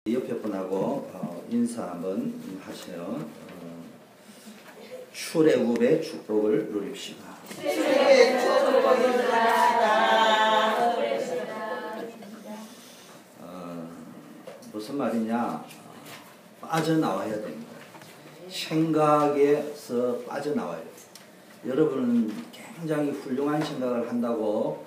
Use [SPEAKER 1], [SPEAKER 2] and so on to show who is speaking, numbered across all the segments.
[SPEAKER 1] 옆에 분하고 인사 한번 하세요. 출애굽의 축복을 누립시다.
[SPEAKER 2] 출애굽의 축복을 누립시다.
[SPEAKER 1] 무슨 말이냐? 빠져나와야 됩니다. 생각에서 빠져나와야 돼요. 여러분은 굉장히 훌륭한 생각을 한다고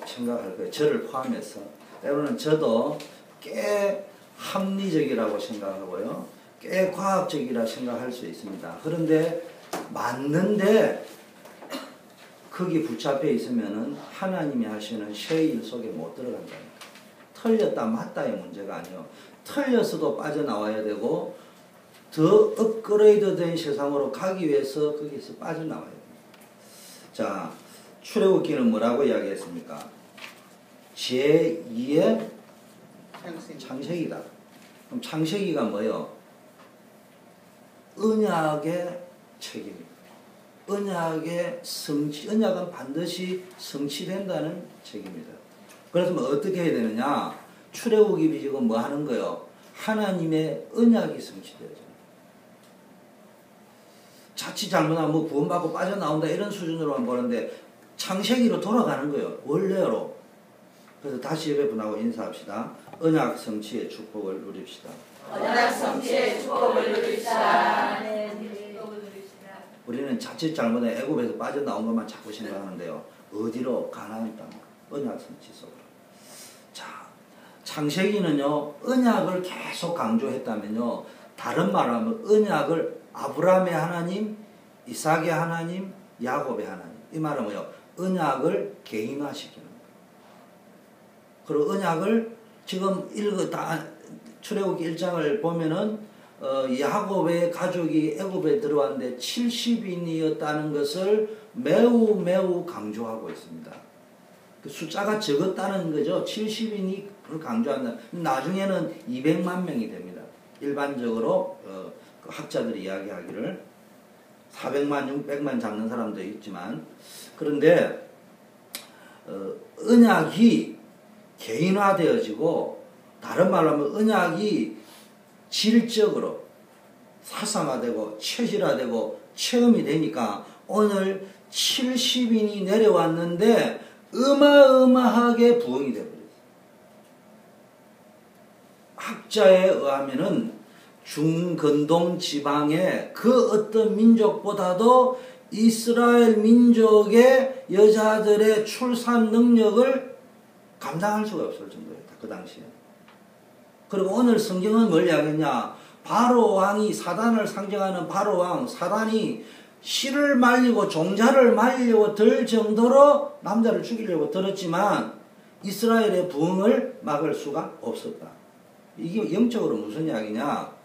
[SPEAKER 1] 생각할 거예요. 저를 포함해서. 여러분은 저도 꽤 합리적이라고 생각하고요. 꽤 과학적이라 생각할 수 있습니다. 그런데 맞는데 거기 붙잡혀 있으면은 하나님이 하시는 쉐일 속에 못 들어간다. 틀렸다 맞다의 문제가 아니에요. 틀렸어도 빠져나와야 되고 더 업그레이드된 세상으로 가기 위해서 거기서 빠져나와야 됩니다. 자, 출애굽기는 뭐라고 이야기했습니까? 제2의 창세기다. 그럼 창세기가 뭐예요? 언약의 책임입니다. 언약의 성취, 언약은 반드시 성취된다는 책임입니다. 그래서 뭐 어떻게 해야 되느냐? 출애굽이 지금 뭐 하는 거예요? 하나님의 언약이 성취되죠. 자칫 잘못하면 뭐 구원받고 빠져나온다 이런 수준으로만 보는데 창세기로 돌아가는 거예요. 원래로. 그래서 다시 예배분하고 인사합시다. 언약 성취의 축복을 누립시다.
[SPEAKER 2] 언약 성취의 축복을 누립시다.
[SPEAKER 1] 우리는 자칫 잘못해 애굽에서 빠져나온 것만 자꾸 생각하는데요. 어디로? 가나안 땅. 언약 성취 속으로. 자, 창세기는요. 언약을 계속 강조했다면요. 다른 말로 하면 언약을 아브라함의 하나님, 이삭의 하나님, 야곱의 하나님. 이 말은 뭐예요? 언약을 개인화시키는 거예요. 그리고 언약을 지금 출애굽기 1장을 보면은 야곱의 가족이 애굽에 들어왔는데 70인이었다는 것을 매우 강조하고 있습니다. 그 숫자가 적었다는 거죠. 70인이 강조한다. 나중에는 200만 명이 됩니다. 일반적으로 그 학자들이 이야기하기를 400만, 600만 잡는 사람도 있지만 그런데 언약이 개인화되어지고 다른 말로 하면 언약이 질적으로 사상화되고 체질화되고 체험이 되니까 오늘 70인이 내려왔는데 어마어마하게 부흥이 되어버렸어요. 학자에 의하면은 중건동 지방의 그 어떤 민족보다도 이스라엘 민족의 여자들의 출산 능력을 감당할 수가 없을 정도였다. 그 당시에. 그리고 오늘 성경은 뭘 이야기했냐? 바로 왕이 사단을 상징하는 바로 왕 사단이 씨를 말리고 종자를 말리려고 들 정도로 남자를 죽이려고 들었지만 이스라엘의 부흥을 막을 수가 없었다. 이게 영적으로 무슨 이야기냐?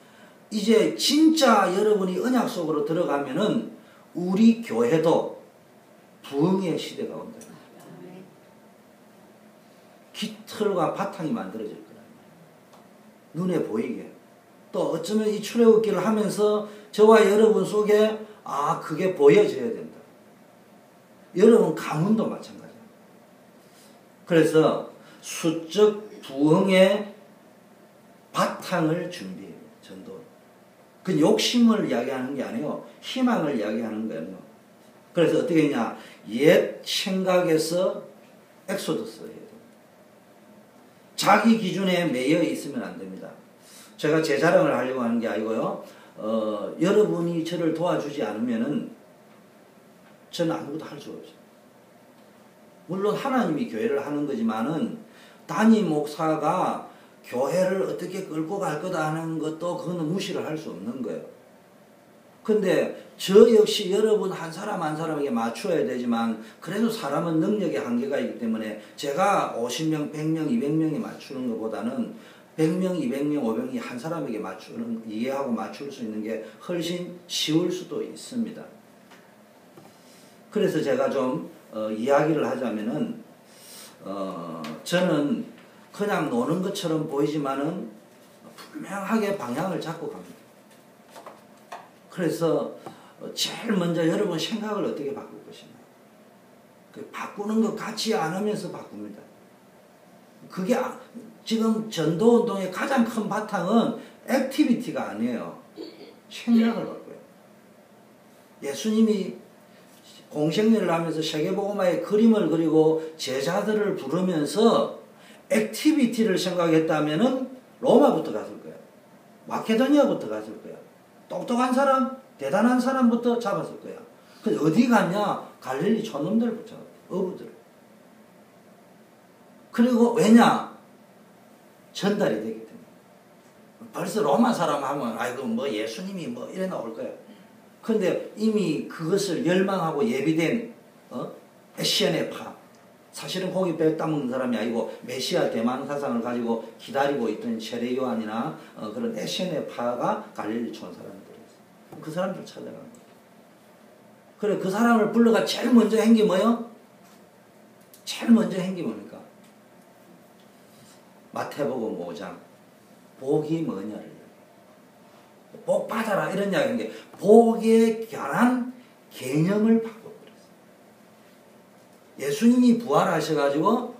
[SPEAKER 1] 이제 진짜 여러분이 언약 속으로 들어가면은 우리 교회도 부흥의 시대가 온다. 깃털과 바탕이 만들어질 거다. 눈에 보이게. 또 어쩌면 이 출애굽기를 하면서 저와 여러분 속에 그게 보여져야 된다. 여러분 가문도 마찬가지야. 그래서 수적 부흥의 바탕을 준비해요. 전도. 그 욕심을 이야기하는 게 아니에요. 희망을 이야기하는 거예요. 그래서 어떻게 했냐? 옛 생각에서 엑소더스 해야 돼요. 자기 기준에 매여 있으면 안 됩니다. 제가 제 자랑을 하려고 하는 게 아니고요. 여러분이 저를 도와주지 않으면은 저는 아무것도 할 수가 없어요. 물론 하나님이 교회를 하는 거지만은 단임 목사가 교회를 어떻게 끌고 갈 거다 하는 것도 그거는 무시를 할 수 없는 거예요. 근데 저 역시 여러분 한 사람 한 사람에게 맞춰야 되지만 그래도 사람은 능력의 한계가 있기 때문에 제가 50명, 100명, 200명에 맞추는 것보다는 100명, 200명, 500명이 한 사람에게 맞추는 이해하고 맞출 수 있는 게 훨씬 쉬울 수도 있습니다. 그래서 제가 좀 이야기를 하자면은 저는 그냥 노는 것처럼 보이지만은 분명하게 방향을 잡고 갑니다. 그래서 제일 먼저 여러분 생각을 어떻게 바꿀 것이냐. 바꾸는 것 같지 않으면서 바꿉니다. 그게 지금 전도운동의 가장 큰 바탕은 액티비티가 아니에요. 생각을 바꿔요. 예수님이 공생애를 하면서 세계복음화의 그림을 그리고 제자들을 부르면서 액티비티를 생각했다면은 로마부터 갔을 거예요. 마케도니아부터 갔을 거예요. 똑똑한 사람, 대단한 사람부터 잡았을 거예요. 그래서 어디 갔냐? 갈릴리 촌놈들 붙여, 어부들. 그리고 왜냐? 전달이 되기 때문에. 벌써 로마 사람 하면 아이고 뭐 예수님이 뭐 이래 나올 거예요. 근데 이미 그것을 열망하고 예비된 에시안의 파, 사실은 고기 배 따먹는 사람이 아니고 메시아 대만 사상을 가지고 기다리고 있던 세례 요한이나 그런 에시안의 파가 갈릴리 촌 사람들이었어요. 그 사람들 찾아간 거예요. 그래 그 사람을 불러가 제일 먼저 한 게 뭐예요? 제일 먼저 한 게 뭡니까? 마태복음 5장 복이 뭐냐를 복 받아라 이런 이야기인데 복에 관한 개념을 바꿔버렸어요. 예수님이 부활하셔가지고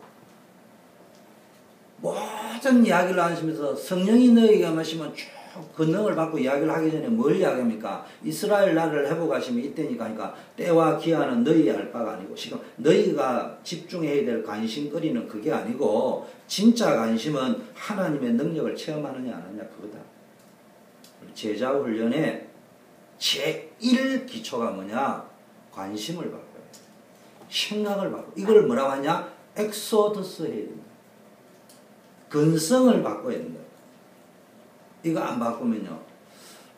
[SPEAKER 1] 모든 이야기를 하시면서 성령이 너희에게 마시면 쭉 권능을 받고 이야기를 하기 전에 뭘 이야기합니까? 이스라엘 나라를 회복하시면 이때니까 하니까 때와 기한은 너희 알 바가 아니고 지금 너희가 집중해야 될 관심거리는 그게 아니고 진짜 관심은 하나님의 능력을 체험하느냐 안 하느냐 그거다. 제자 훈련의 제1 기초가 뭐냐? 관심을 바꿔요. 생각을 바꿔요. 이걸 뭐라고 하냐? 엑소더스 해야 됩니다. 근성을 바꿔야 된다. 이거 안 바꾸면요.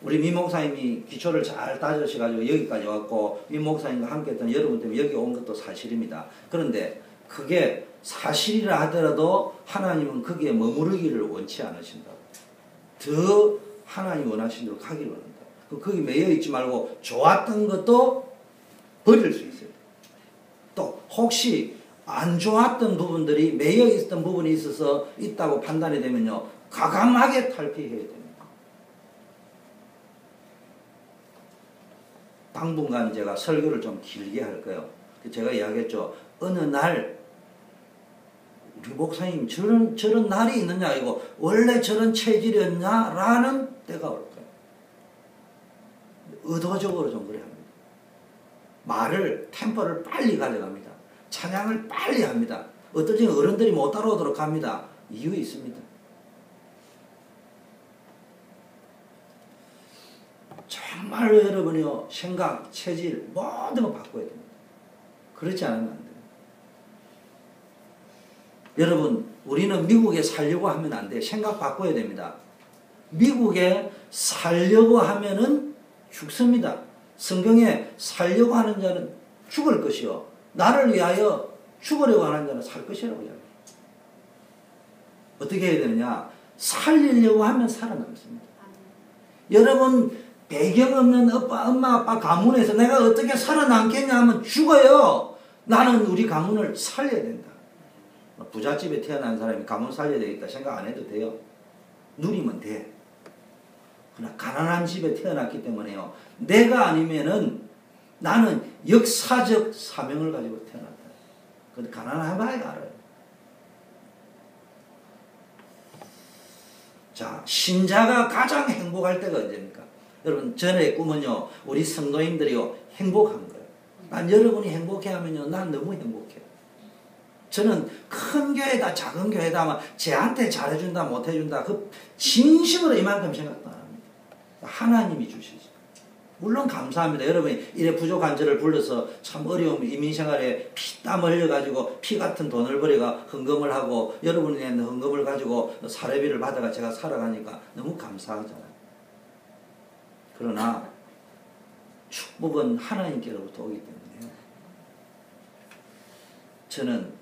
[SPEAKER 1] 우리 미 목사님이 기초를 잘 따져셔가지고 여기까지 왔고 미 목사님과 함께 했던 여러분 때문에 여기 온 것도 사실입니다. 그런데 그게 사실이라 하더라도 하나님은 거기에 머무르기를 원치 않으신다고. 더 하나님 원하신 대로 가기를 원한다. 거기 매여 있지 말고 좋았던 것도 버릴 수 있어요. 또 혹시 안 좋았던 부분들이 매여 있었던 부분이 있어서 있다고 판단이 되면요. 과감하게 탈피해야 됩니다. 당분간 제가 설교를 좀 길게 할 거예요. 제가 이야기했죠. 어느 날 우리 목사님 저런 날이 있느냐 이거 원래 저런 체질이었냐 라는 때가 올 거예요. 의도적으로 좀 그래 합니다. 말을 템포를 빨리 가져갑니다. 찬양을 빨리 합니다. 어떨 때는 어른들이 못 따라오도록 합니다. 이유 있습니다. 정말로 여러분이요 생각, 체질 모든 거 바꿔야 됩니다. 그렇지 않으면 안 돼요. 여러분 우리는 미국에 살려고 하면 안 돼요. 생각 바꿔야 됩니다. 미국에 살려고 하면은 죽습니다. 성경에 살려고 하는 자는 죽을 것이요 나를 위하여 죽으려고 하는 자는 살 것이라고 이야기해요. 어떻게 해야 되느냐? 살리려고 하면 살아남습니다. 여러분 배경 없는 엄마 아빠 가문에서 내가 어떻게 살아남겠냐 하면 죽어요. 나는 우리 가문을 살려야 된다. 부잣집에 태어난 사람이 가문 살려야 되겠다 생각 안 해도 돼요. 누리면 돼. 그러나 가난한 집에 태어났기 때문에요. 내가 아니면은 나는 역사적 사명을 가지고 태어났다. 근데 가난한 바에 알아요. 자, 신자가 가장 행복할 때가 언제입니까? 여러분, 전의 꿈은요, 우리 성도님들이요, 행복한 거예요. 난 여러분이 행복해하면요, 난 너무 행복해요. 저는 큰 교회다, 작은 교회다, 막 쟤한테 잘해준다, 못해준다, 그 진심으로 이만큼 생각도 안 합니다. 하나님이 주시죠. 물론 감사합니다. 여러분이 이래 부족한 저를 불러서 참 어려운 이민생활에 피땀 흘려가지고 피 같은 돈을 버려가 헌금을 하고 여러분이 낸 헌금을 가지고 사례비를 받아가 제가 살아가니까 너무 감사하잖아요. 그러나 축복은 하나님께로부터 오기 때문에요. 저는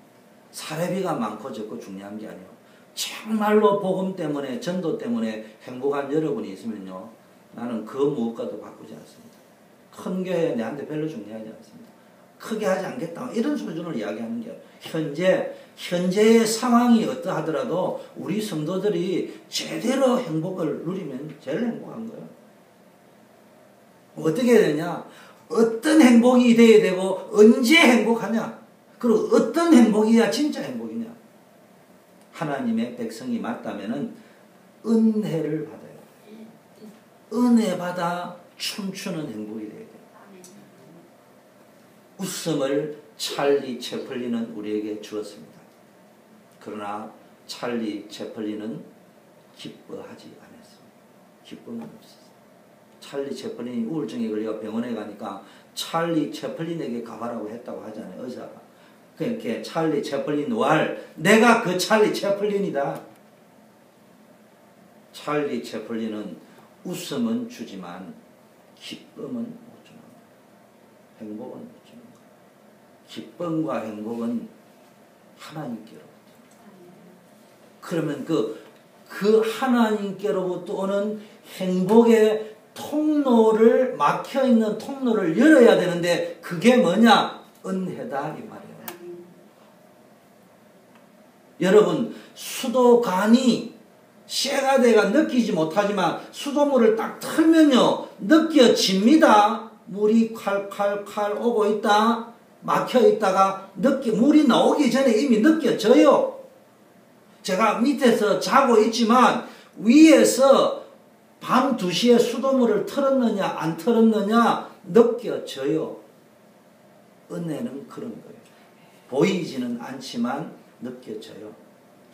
[SPEAKER 1] 사례비가 많고 적고 중요한 게 아니에요. 정말로 복음 때문에 전도 때문에 행복한 여러분이 있으면요. 나는 그 무엇과도 바꾸지 않습니다. 큰 교회 내한테 별로 중요하지 않습니다. 크게 하지 않겠다. 이런 수준을 이야기하는 게 현재의 상황이 어떠하더라도 우리 성도들이 제대로 행복을 누리면 제일 행복한 거예요. 어떻게 해야 되냐? 어떤 행복이 돼야 되고 언제 행복하냐? 그리고 어떤 행복이야 진짜 행복이냐? 하나님의 백성이 맞다면은 은혜를 받아요. 은혜 받아 춤추는 행복이 돼야 돼요. 웃음을 찰리 채플린은 우리에게 주었습니다. 그러나 찰리 채플린은 기뻐하지 않았습니다. 기쁨은 없었어요. 찰리 채플린이 우울증에 걸려 병원에 가니까 찰리 채플린에게 가봐라고 했다고 하잖아요. 의사가. 그러니까 찰리 채플린 왈, 내가 그 찰리 채플린이다. 찰리 채플린은 웃음은 주지만 기쁨은 못 주는 거예요. 행복은 못 주는 거예요. 기쁨과 행복은 하나님께로부터. 그러면 그 하나님께로부터 오는 행복의 통로를, 막혀있는 통로를 열어야 되는데 그게 뭐냐? 은혜다 이 말이에요. 여러분, 수도관이 쇠가 돼가 느끼지 못하지만 수돗물을 딱 틀면요 느껴집니다. 물이 칼칼칼 오고 있다, 막혀 있다가 물이 나오기 전에 이미 느껴져요. 제가 밑에서 자고 있지만 위에서 밤 2시에 수돗물을 틀었느냐 안 틀었느냐 느껴져요. 은혜는 그런 거예요. 보이지는 않지만 느껴져요.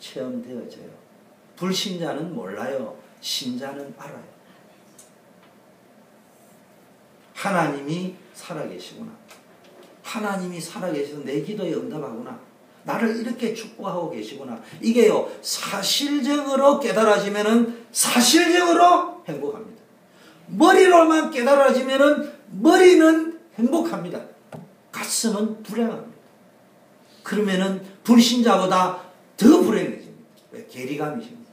[SPEAKER 1] 체험되어져요. 불신자는 몰라요. 신자는 알아요. 하나님이 살아계시구나. 하나님이 살아계셔서 내 기도에 응답하구나. 나를 이렇게 축복하고 계시구나. 이게요, 사실적으로 깨달아지면은 사실적으로 행복합니다. 머리로만 깨달아지면은 머리는 행복합니다. 가슴은 불행합니다. 그러면은 불신자보다 더 불행해집니다. 왜? 괴리감이십니다.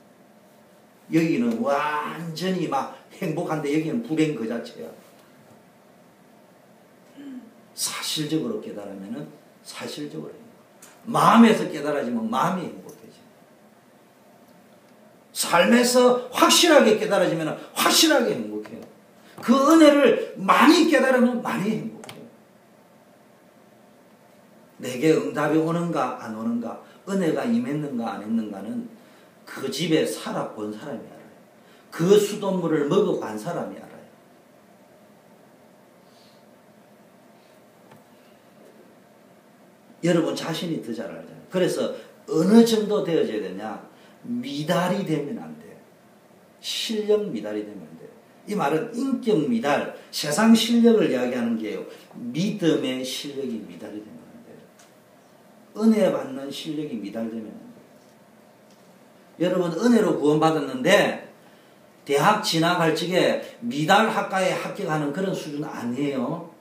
[SPEAKER 1] 여기는 완전히 막 행복한데 여기는 불행 그 자체야. 사실적으로 깨달으면은 사실적으로 행복. 마음에서 깨달아지면 마음이 행복해져요. 삶에서 확실하게 깨달아지면 확실하게 행복해요. 그 은혜를 많이 깨달으면 많이 행복해요. 내게 응답이 오는가 안 오는가, 은혜가 임했는가 안 했는가는 그 집에 살아본 사람이 알아요. 그 수돗물을 먹어본 사람이 알아요. 여러분 자신이 더 잘 알잖아요. 그래서 어느 정도 되어져야 되냐? 미달이 되면 안 돼요. 실력 미달이 되면 안 돼요. 이 말은 인격 미달, 세상 실력을 이야기하는 게요. 믿음의 실력이 미달이 되면 안 돼요. 은혜 받는 실력이 미달되면 안 돼요. 여러분 은혜로 구원받았는데 대학 진학할 적에 미달 학과에 합격하는 그런 수준 아니에요.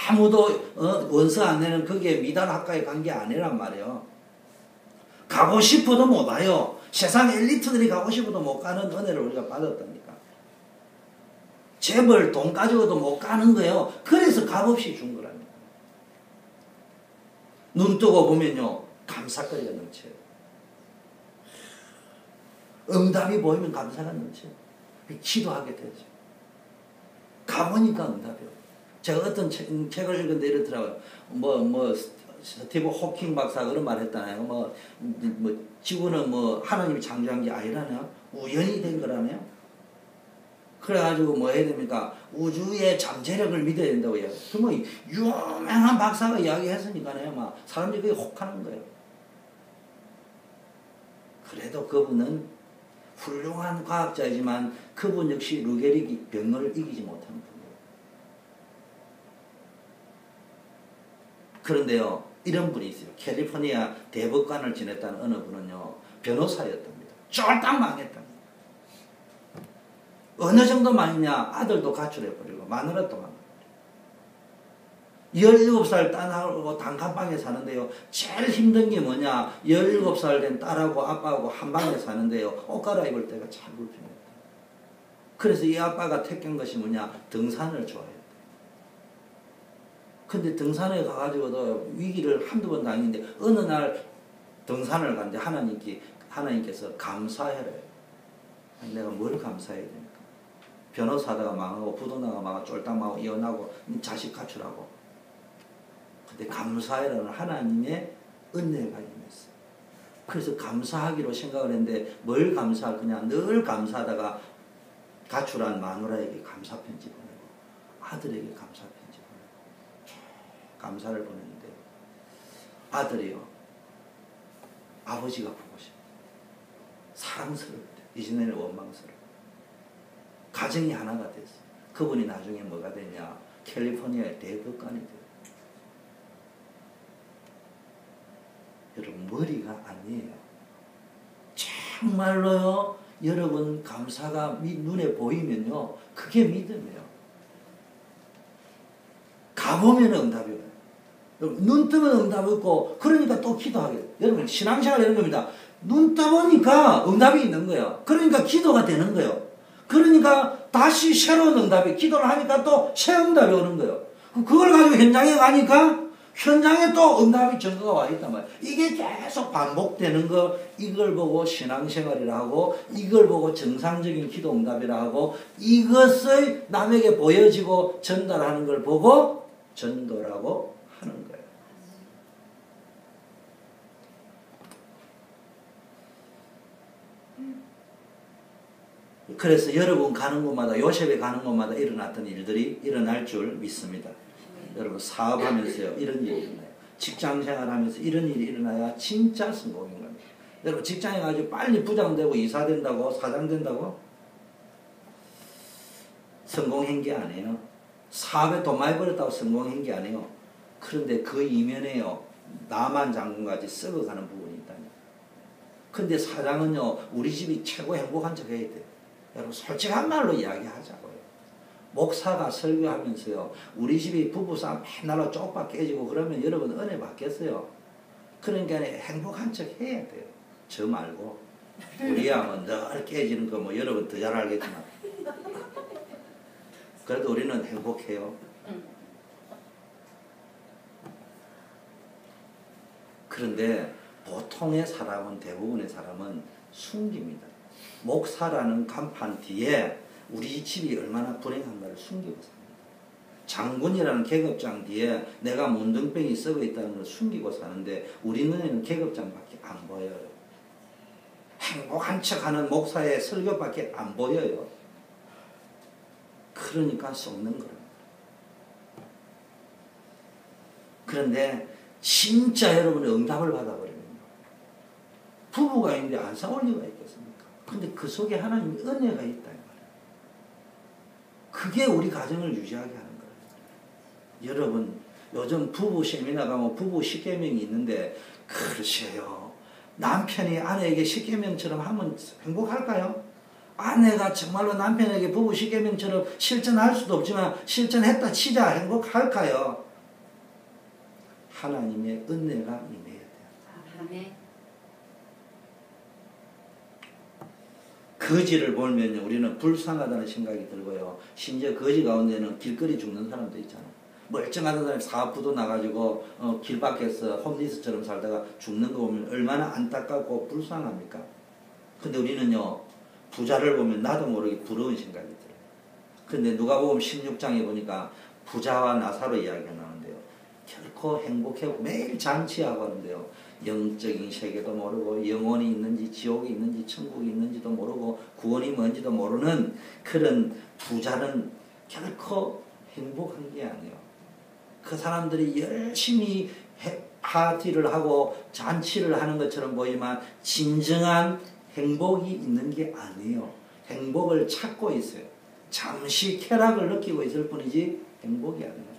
[SPEAKER 1] 아무도 원서 안 내는 그게 미달 학과에 간 게 아니란 말이에요. 가고 싶어도 못 와요. 세상 엘리트들이 가고 싶어도 못 가는 은혜를 우리가 받았다니까. 재벌 돈 가지고도 못 가는 거예요. 그래서 값없이 준 거랍니다. 눈 뜨고 보면요 감사거리가 넘쳐요. 응답이 보이면 감사가 넘쳐요. 기도하게 되죠. 가보니까 응답이요. 제가 어떤 책을 읽었는데 이렇더라고요. 스티브 호킹 박사가 그런 말 했잖아요. 지구는 하나님이 창조한 게 아니라네요. 우연히 된 거라네요. 그래가지고 뭐 해야 됩니까? 우주의 잠재력을 믿어야 된다고 해요. 그 유명한 박사가 이야기했으니까요. 막 사람들이 그게 혹하는 거예요. 그래도 그분은 훌륭한 과학자이지만 그분 역시 루게릭 병을 이기지 못한 거예요. 그런데요, 이런 분이 있어요. 캘리포니아 대법관을 지냈다는 어느 분은요, 변호사였답니다. 쫄딱 망했답니다. 어느 정도 망했냐? 아들도 가출해버리고, 마누라도 망해버리고. 17살 딸하고 단칸방에 사는데요, 제일 힘든 게 뭐냐? 17살 된 딸하고 아빠하고 한 방에 사는데요, 옷 갈아입을 때가 참 불편했다. 그래서 이 아빠가 택한 것이 뭐냐? 등산을 좋아해요. 근데 등산에 가가지고도 위기를 한두 번 당했는데 어느 날 등산을 갔는데 하나님께서 감사해라. 내가 뭘 감사해야 됩니까? 변호사다가 망하고 부도나가 망하고 쫄딱 망하고 이혼하고 자식 가출하고. 근데 감사해라는 하나님의 은혜가 임했어요. 그래서 감사하기로 생각을 했는데 뭘 감사할 거냐. 늘 감사하다가 가출한 마누라에게 감사 편지 보내고 아들에게 감사 편지 보내고 감사를 보냈는데 아들이요. 아버지가 보고 싶어. 사랑스러울 때 이전에는 원망스러워. 가정이 하나가 됐어. 그분이 나중에 뭐가 되냐. 캘리포니아의 대법관이 돼요. 여러분 머리가 아니에요. 정말로요. 여러분 감사가 눈에 보이면요. 그게 믿음이에요. 가보면 응답이 와요. 눈 뜨면 응답이 있고 그러니까 또 기도하게 돼요. 여러분 신앙생활 이런 겁니다. 눈 떠보니까 응답이 있는 거예요. 그러니까 기도가 되는 거예요. 그러니까 다시 새로운 응답이 기도를 하니까 또 새 응답이 오는 거예요. 그걸 가지고 현장에 가니까 현장에 또 응답이 증거가 와 있단 말이에요. 이게 계속 반복되는 거 이걸 보고 신앙생활이라 하고 이걸 보고 정상적인 기도 응답이라 하고 이것을 남에게 보여지고 전달하는 걸 보고 전도라고 하는 거예요. 그래서 여러분 가는 곳마다 요셉이 가는 곳마다 일어났던 일들이 일어날 줄 믿습니다. 여러분 사업하면서요 이런 일이 일어나요. 직장생활하면서 이런 일이 일어나야 진짜 성공인 겁니다. 여러분 직장에 가지고 빨리 부장되고 이사된다고 사장된다고 성공한 게 아니에요. 사업에 돈 많이 벌었다고 성공한 게 아니에요. 그런데 그 이면에요 나만 장군같이 썩어가는 부분이 있다니. 근데 사장은요 우리 집이 최고 행복한 척 해야 돼요. 여러분 솔직한 말로 이야기하자고요. 목사가 설교하면서요 우리 집이 부부싸움 맨날 쪽박 깨지고 그러면 여러분 은혜 받겠어요? 그러니까 행복한 척 해야 돼요. 저 말고 우리야 뭐 늘 깨지는 거 뭐 여러분 더 잘 알겠지만 그래도 우리는 행복해요. 그런데 보통의 사람은 대부분의 사람은 숨깁니다. 목사라는 간판 뒤에 우리 집이 얼마나 불행한가를 숨기고 삽니다. 장군이라는 계급장 뒤에 내가 문둥병이 썩어 있다는 걸 숨기고 사는데 우리 눈에는 계급장밖에 안 보여요. 행복한 척하는 목사의 설교밖에 안 보여요. 그러니까 썩는 거랍니다. 그런데 진짜 여러분의 응답을 받아버리면 부부가 있는데 안 싸울 리가 있겠습니까? 근데 그 속에 하나님의 은혜가 있다. 그게 우리 가정을 유지하게 하는 거예요. 여러분 요즘 부부 세미나 가면 부부 10계명이 있는데 글쎄요. 남편이 아내에게 10계명처럼 하면 행복할까요? 아내가 정말로 남편에게 부부 10계명처럼 실천할 수도 없지만 실천했다 치자 행복할까요? 하나님의 은혜가 임해야 돼요.
[SPEAKER 2] 아멘.
[SPEAKER 1] 거지를 보면요 우리는 불쌍하다는 생각이 들고요. 심지어 거지 가운데는 길거리 죽는 사람도 있잖아요. 멀쩡하던 사람이 사업부도 나가지고 길 밖에서 홈리스처럼 살다가 죽는 거 보면 얼마나 안타깝고 불쌍합니까? 근데 우리는요 부자를 보면 나도 모르게 부러운 생각이 들어요. 근데 누가복음 16장에 보니까 부자와 나사로 이야기가 나오는데요. 결코 행복하고 매일 잔치하고 하는데요. 영적인 세계도 모르고 영혼이 있는지 지옥이 있는지 천국이 있는지도 모르고 구원이 뭔지도 모르는 그런 부자는 결코 행복한 게 아니에요. 그 사람들이 열심히 파티를 하고 잔치를 하는 것처럼 보이지만 진정한 행복이 있는 게 아니에요. 행복을 찾고 있어요. 잠시 쾌락을 느끼고 있을 뿐이지 행복이 아니에요.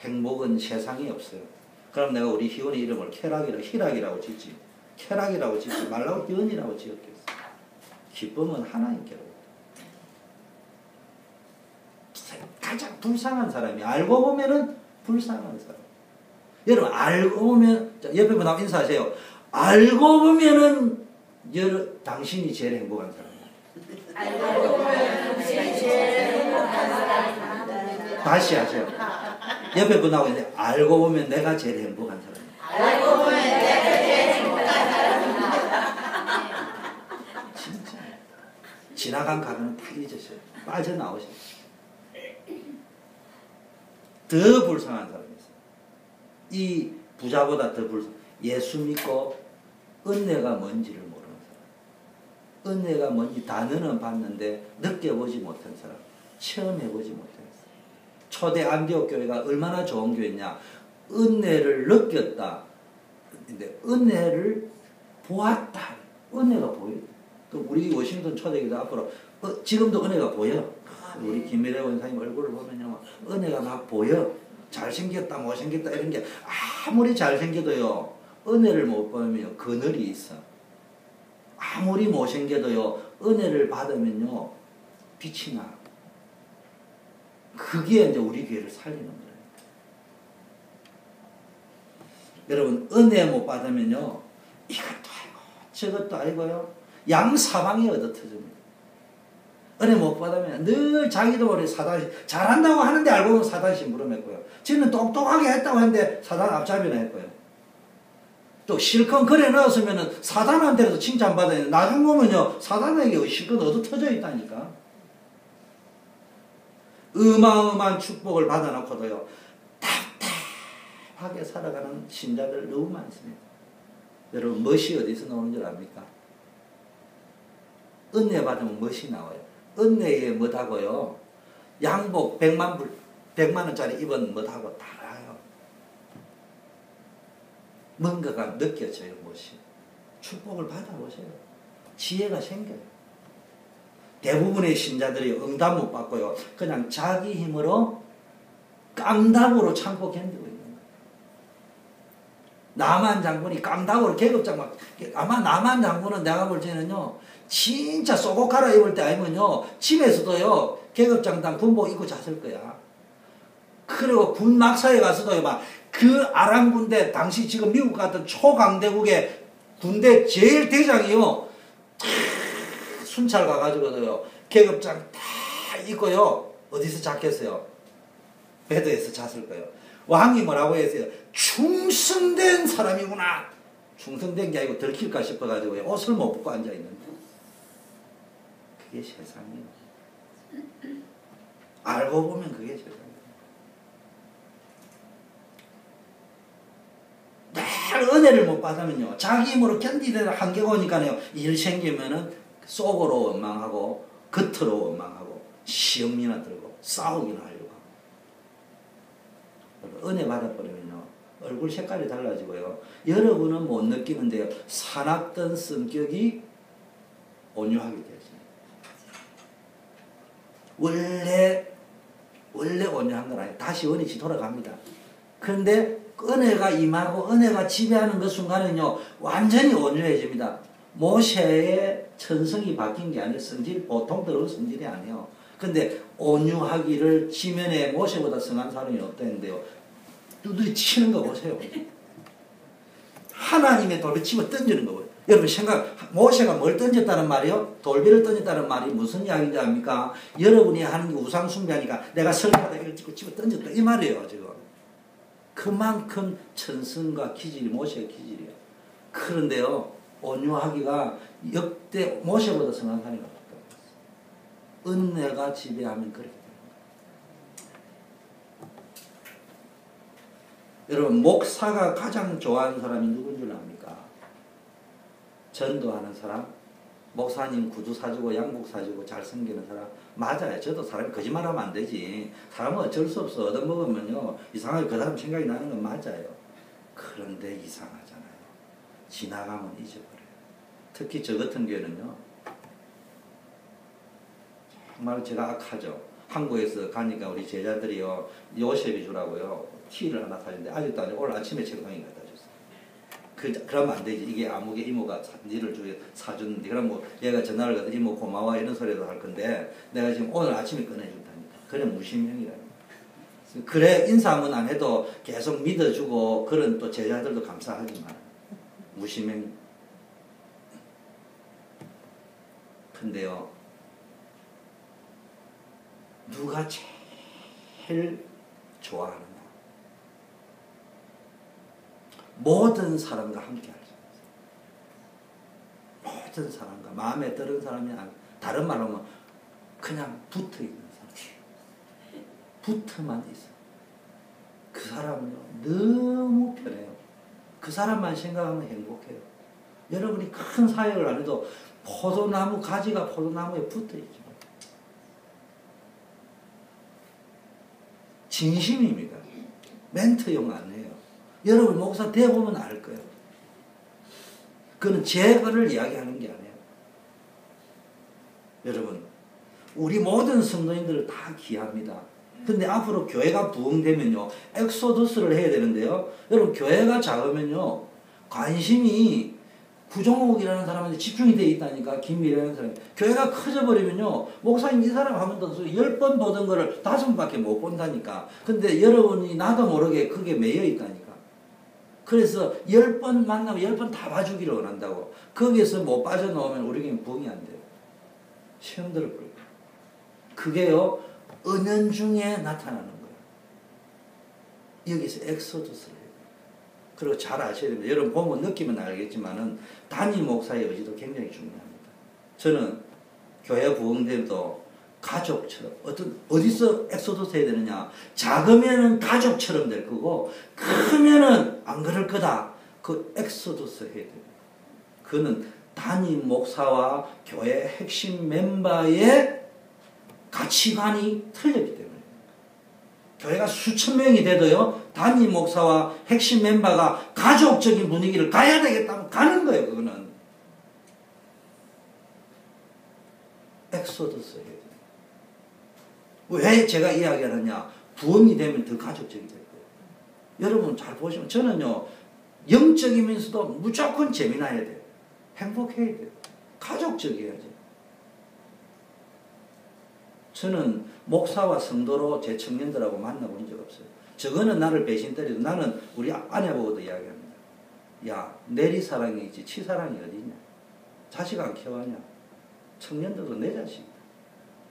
[SPEAKER 1] 행복은 세상에 없어요. 그럼 내가 우리 희원의 이름을 희락이라고 짓지. 쾌락이라고 짓지 말라고 희원이라고 지었겠어. 기쁨은 하나님께로. 가장 불쌍한 사람이 알고 보면은 불쌍한 사람. 여러분 알고 보면 옆에 분하고 인사하세요. 알고 보면은 당신이 제일 행복한 사람이에요.
[SPEAKER 2] 알고 보면 당신이 제일 행복한 사람입니다.
[SPEAKER 1] 다시 하세요. 옆에 분하고 이제 알고 보면 내가 제일 행복한 사람이에요.
[SPEAKER 2] 알고 보면 내가 제일 행복한 사람입니다.
[SPEAKER 1] 진짜 지나간 가면은 다 잊으세요. 빠져나오세요. 더 불쌍한 사람이 있어요. 이 부자보다 더 예수 믿고 은혜가 뭔지를 모르는 사람. 은혜가 뭔지 단어는 봤는데 느껴보지 못한 사람. 체험해보지 못한 사람. 초대 안디옥 교회가 얼마나 좋은 교회냐. 은혜를 느꼈다. 근데 은혜를 보았다. 은혜가 보여. 우리 워싱턴 초대교회 앞으로 지금도 은혜가 보여. 우리 김미래 원사님 얼굴을 보면요, 은혜가 막 보여. 잘생겼다 못생겼다 이런 게 아무리 잘생겨도요, 은혜를 못 보면 그늘이 있어. 아무리 못생겨도요, 은혜를 받으면요 빛이 나. 그게 이제 우리 교회를 살리는 거예요. 여러분, 은혜 못 받으면요, 이것도 아니고 저것도 아니고요, 양사방이 얻어터집니다. 은혜 못 받으면 늘 자기도 모르게 사단, 잘한다고 하는데 알고 보면 사단 심부름했고요. 지는 똑똑하게 했다고 했는데 사단 앞잡이나 했고요. 또 실컷 그래 넣었으면 사단한테도 칭찬받아야 되는데 나중 보면요, 사단에게 실컷 얻어 터져 있다니까. 어마어마한 축복을 받아놓고도요, 답답하게 살아가는 신자들 너무 많습니다. 여러분, 멋이 어디서 나오는 줄 압니까? 은혜 받으면 멋이 나와요. 은혜에 뭐하고요, 양복 100만원짜리 입은 뭐하고 달아요. 뭔가가 느껴져요. 멋이. 축복을 받아보세요. 지혜가 생겨요. 대부분의 신자들이 응답 못 받고요, 그냥 자기 힘으로 깡답으로 참고 견디고 있는 거예요. 나만 장군이 깡답으로 계급장 막, 아마 나만 장군은 내가 볼 때는요, 진짜 쏘고 갈아입을 때 아니면요, 집에서도요 계급장단 군복 입고 잤을 거야. 그리고 군 막사에 가서도요, 막 그 아랑군대, 당시 지금 미국 같은 초강대국의 군대 제일 대장이요, 순찰 가가지고도요 계급장 다 입고요, 어디서 잤겠어요? 베드에서 잤을 거예요. 왕이 뭐라고 했어요? 충성된 사람이구나. 충성된 게 아니고 들킬까 싶어가지고 옷을 못 벗고 앉아있는데, 그게 세상이에요. 알고 보면 그게 세상이에요. 늘 은혜를 못 받으면요, 자기 힘으로 견디는 한계가 오니까요, 일 생기면은 속으로 원망하고 겉으로 원망하고 시험이나 들고 싸우기나 하려고 하고. 은혜 받아버리면요, 얼굴 색깔이 달라지고요, 여러분은 못 느끼는데요, 사납던 성격이 온유하게 되죠. 원래 온유한 건 아니에요. 다시 원위치 돌아갑니다. 그런데 은혜가 임하고 은혜가 지배하는 그 순간은요, 완전히 온유해집니다. 모세의 천성이 바뀐 게 아니에요. 성질, 보통 들어온 성질이 아니에요. 근데 온유하기를 지면에 모세보다 성한 사람이 없다는데요, 두드리 치는 거 보세요. 하나님의 돌을 집어 던지는 거예요. 여러분 모세가 뭘 던졌다는 말이요? 돌비를 던졌다는 말이 무슨 이야기인지 압니까? 여러분이 하는 게 우상 숭배하니까 내가 설교하다 이걸 집어 던졌다 이 말이에요. 지금 그만큼 천성과 기질이 모세의 기질이에요. 그런데요, 온유하기가 역대 모세보다 성한 사람이 없다. 은혜가 지배하면 그렇게 됩니다. 여러분, 목사가 가장 좋아하는 사람이 누군 줄 압니까? 전도하는 사람, 목사님 구두 사주고 양복 사주고 잘생기는 사람. 맞아요. 저도 사람이 거짓말하면 안 되지. 사람은 어쩔 수 없어. 얻어먹으면요, 이상하게 그 사람 생각이 나는 건 맞아요. 그런데 이상하잖아요. 지나가면 잊어버려요. 특히 저 같은 경우는요, 정말 제가 악하죠. 한국에서 가니까 우리 제자들이요, 요셉이 주라고요 티를 하나 사줬는데 아직도 아니고 오늘 아침에 책상에 갖다 줬어요. 그러면 안 되지. 이게 아무개 이모가 니를 사줬는데, 그럼 뭐 얘가 전화를 가서 이모 고마워 이런 소리도 할 건데, 내가 지금 오늘 아침에 꺼내준다니까. 그래 무신명이라는 거야. 그래 인사하면 안 해도 계속 믿어주고 그런 또 제자들도 감사하지만 무신명. 근데요, 누가 제일 좋아하느냐? 모든 사람과 함께 할 수 있어요. 모든 사람과 마음에 드는 사람이 아니고, 다른 말로 하면 그냥 붙어 있는 사람. 붙어만 있어. 그 사람은요, 너무 편해요. 그 사람만 생각하면 행복해요. 여러분이 큰 사역을 안 해도 포도나무 가지가 포도나무에 붙어있죠. 진심입니다. 멘트용 아니에요. 여러분 목사 되어보면 알 거예요. 그건 제 거를 이야기하는 게 아니에요. 여러분 우리 모든 성도님들 다 귀합니다. 근데 앞으로 교회가 부흥되면요 엑소더스를 해야 되는데요. 여러분 교회가 작으면요 관심이 구종옥이라는 사람한테 집중이 되어 있다니까. 김미래라는 사람이. 교회가 커져버리면요 목사님 이 사람 하면 더 10번 보던 거를 5번밖에 못 본다니까. 근데 여러분이 나도 모르게 그게 매여 있다니까. 그래서 10번 만나면 10번 다 봐주기를 원한다고. 거기에서 못 빠져나오면 우리에게는 부흥이 안 돼요. 시험 들을 거예요. 그게요 은연중에 나타나는 거예요. 여기서 엑소더스를 해요. 그리고 잘 아셔야 됩니다. 여러분 보면 느끼면 알겠지만은 단임 목사의 의지도 굉장히 중요합니다. 저는 교회 부흥돼도 가족처럼 어디서 엑소더스 해야 되느냐. 작으면은 가족처럼 될 거고 크면은 안 그럴 거다. 그 엑소더스 해야 됩니다. 그거는 단임 목사와 교회 핵심 멤버의 가치관이 틀렸기 때문에. 교회가 수천 명이 돼도요 단임 목사와 핵심 멤버가 가족적인 분위기를 가야 되겠다면 가는 거예요. 그거는 엑소더스 해야 돼요. 왜 제가 이야기하느냐. 부흥이 되면 더 가족적이 될 거예요. 여러분 잘 보시면 저는요 영적이면서도 무조건 재미나야 돼요. 행복해야 돼요. 가족적이어야죠. 저는 목사와 성도로 제 청년들하고 만나본 적 없어요. 저거는 나를 배신 때려도 나는 우리 아내보고도 이야기합니다. 야 내리사랑이 있지 치사랑이 어디냐. 자식 안 키워하냐. 청년들도 내 자식이다.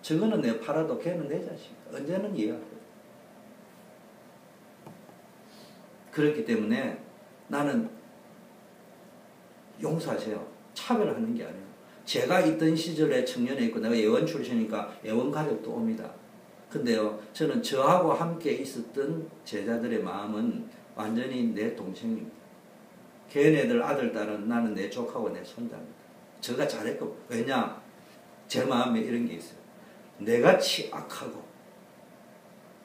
[SPEAKER 1] 저거는 내 팔아도 걔는 내 자식이다. 언제는 이해할 거야. 그렇기 때문에 나는 용서하세요. 차별하는 게 아니에요. 제가 있던 시절에 청년에 있고 내가 예원 출신이니까 예원 가족도 옵니다. 근데요 저는 저하고 함께 있었던 제자들의 마음은 완전히 내 동생입니다. 걔네들 아들 딸은 나는 내 족하고 내 손자입니다. 저가 잘했고. 왜냐 제 마음에 이런 게 있어요. 내같이 악하고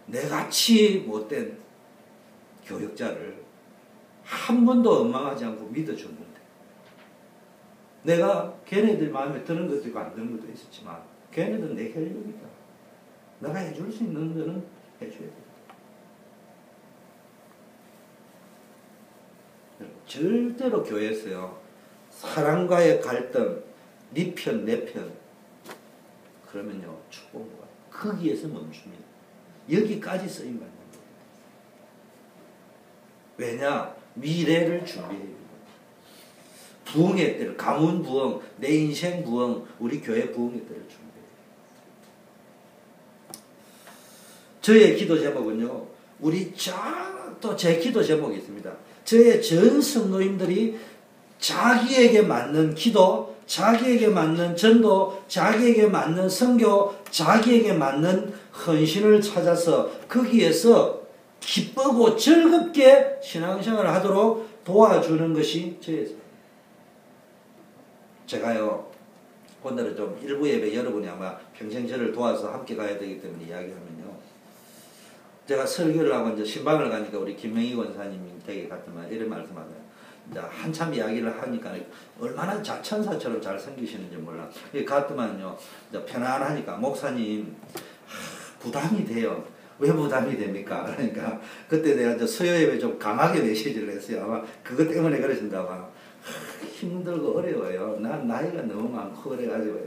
[SPEAKER 1] 내같이 못된 교육자를 한 번도 원망하지 않고 믿어줬는데 내가 걔네들 마음에 드는 것도 있고 안 드는 것도 있었지만 걔네들은 내 혈육이다. 내가 해줄 수 있는 거는 해줘야 돼. 절대로 교회에서요 사랑과의 갈등 네 편 내 편 그러면요 축복과 거기에서 멈춥니다. 여기까지 쓰임 받는 거예요. 왜냐 미래를 준비해야 돼요. 부흥의 때를 가문 부흥 내 인생 부흥 우리 교회 부흥의 때를 준비해요. 저의 기도 제목은요 우리 또 제 기도 제목이 있습니다. 저의 전 성도님들이 자기에게 맞는 기도 자기에게 맞는 전도 자기에게 맞는 선교 자기에게 맞는 헌신을 찾아서 거기에서 기쁘고 즐겁게 신앙생활을 하도록 도와주는 것이 저의 삶입니다. 제가요 오늘은 좀 일부 예배 여러분이 아마 평생 저를 도와서 함께 가야 되기 때문에 이야기하면요 제가 설교를 하고 이제 신방을 가니까 우리 김명희 권사님이 댁에 갔더만 이런 말씀하세요. 이제 한참 이야기를 하니까 얼마나 천사처럼 잘 생기시는지 몰라. 갔더만요 이제 편안하니까 목사님 부담이 돼요. 왜 부담이 됩니까? 그러니까 그때 내가 이제 수요 예배 좀 강하게 메시지를 했어요. 아마 그것 때문에 그러신가 봐. 힘들고 어려워요. 난 나이가 너무 많고 그래가지고요.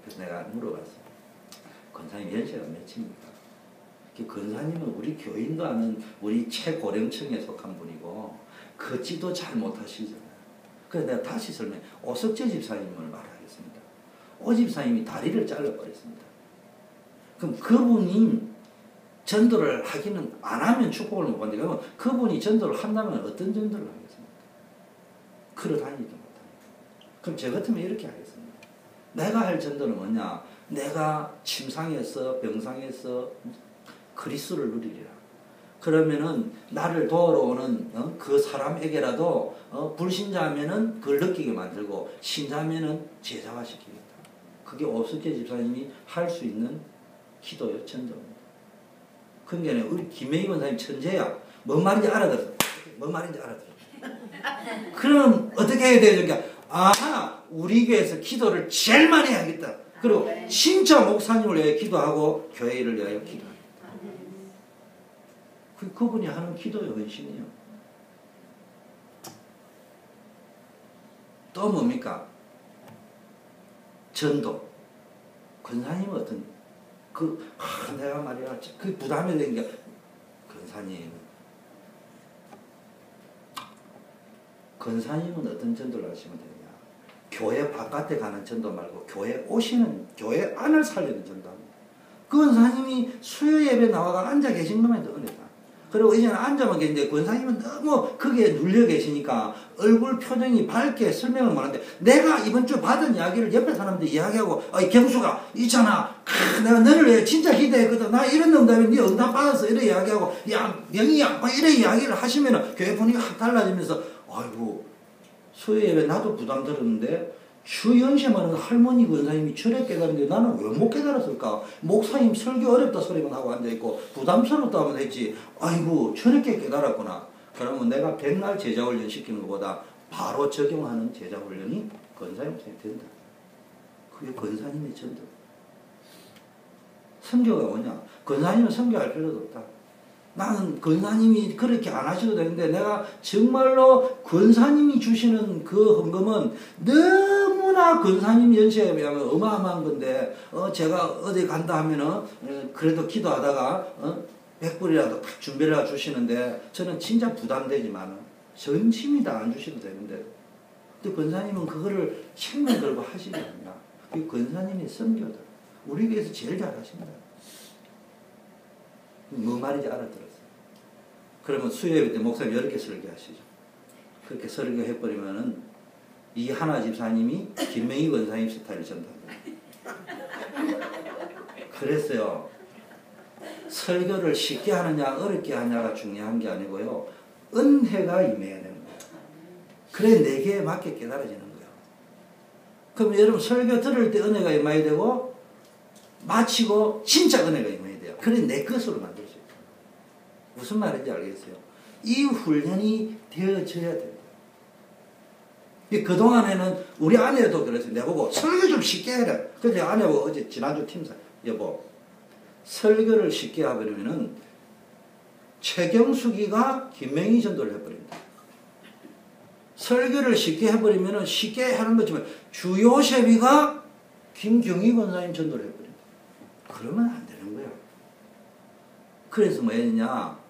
[SPEAKER 1] 그래서 내가 물어봤어요. 권사님 연세가 몇입니까? 권사님은 우리 교인도 아는 우리 최고령층에 속한 분이고 걷지도 잘 못하시잖아요. 그래서 내가 다시 설명해. 오석재 집사님을 말하겠습니다. 오 집사님이 다리를 잘라버렸습니다. 그럼 그분이 전도를 하기는 안 하면 축복을 못 받는데 그러면 그분이 전도를 한다면 어떤 전도를 하겠습니까? 걸어다니지도 못합니다. 그럼 저 같으면 이렇게 하겠습니다. 내가 할 전도는 뭐냐? 내가 침상에서 병상에서 그리스도를 누리리라. 그러면은 나를 도우러 오는 그 사람에게라도 불신자면은 그걸 느끼게 만들고 신자면은 제자화시키겠다. 그게 오숙재 집사님이 할 수 있는 기도요, 전도입니다. 그러니까 우리 김명희 권사님 천재야. 뭔 말인지 알아들었어. 뭔 말인지 알아들었어. 그럼 어떻게 해야 되죠? 그러니까 우리 교회에서 기도를 제일 많이 해야겠다. 그리고 진짜 목사님을 위해 기도하고 교회를 위하여 기도하겠다. 그분이 하는 기도의 헌신이에요. 또 뭡니까? 전도. 권사님은 어떤 내가 말이야 그 부담이 된 게 권사님은 어떤 전도를 하시면 되느냐? 교회 바깥에 가는 전도 말고 교회 안을 살리는 전도합니다. 그 권사님이 수요 예배 나와가 앉아 계신 것만 해도 은혜다. 그리고 이제는 앉아만 계신데 권사님은 너무 그게 눌려 계시니까 얼굴 표정이 밝게 설명을 못하는데 내가 이번 주 받은 이야기를 옆에 사람들 이야기하고 경수가 있잖아. 내가 너를 왜 진짜 기대했거든. 나 이런 응답에 네 응답 받아서 이래 이야기하고 야 명희야 이래 이야기를 하시면 교회 분위기가 확 달라지면서 아이고 수요 예배 나도 부담 들었는데 주연심하는 할머니 권사님이 저래 깨달은데 나는 왜 못 깨달았을까? 목사님 설교 어렵다 소리만 하고 앉아있고 부담스럽다 하면 했지. 아이고 저렇게 깨달았구나. 그러면 내가 백날 제자훈련 시키는 것보다 바로 적용하는 제자훈련이 권사님한테 된다. 그게 권사님의 전도. 선교가 뭐냐? 권사님은 선교할 필요도 없다. 나는 권사님이 그렇게 안 하셔도 되는데 내가 정말로 권사님이 주시는 그 헌금은 너무나 권사님 연세에 비하면 어마어마한 건데 제가 어디 간다 하면은 그래도 기도하다가 100불이라도 딱 준비를 해 주시는데 저는 진짜 부담되지만 전심이 다 안 주셔도 되는데 근데 권사님은 그거를 책만 걸고 하시지 않나. 그 권사님의 선교다. 우리 교회에서 제일 잘하십니다. 뭐 말인지 알아들었어요. 그러면 수요예배 때 목사님 이렇게 설교하시죠. 그렇게 설교해버리면은 이 하나 집사님이 김명희 권사님 스타일을 전달합니다. 그랬어요. 설교를 쉽게 하느냐 어렵게 하냐가 중요한 게 아니고요. 은혜가 임해야 되는 거예요. 그래 내게 맞게 깨달아지는 거예요. 그럼 여러분 설교 들을 때 은혜가 임해야 되고 마치고 진짜 은혜가 임해야 돼요. 그래 내 것으로 만들 수 있어요. 무슨 말인지 알겠어요? 이 훈련이 되어져야 됩니다. 그동안에는 우리 아내도 그랬어요. 내보고 설교 좀 쉽게 해라. 근데 아내보고 어제 지난주 팀사 여보 설교를 쉽게 해버리면은 최경숙이가 김명희 전도를 해버린다. 설교를 쉽게 해버리면은 쉽게 하는 거지만 주요셉이가 김경희 권사님 전도를 해버린다. 그러면 안 되는 거야. 그래서 뭐 했냐?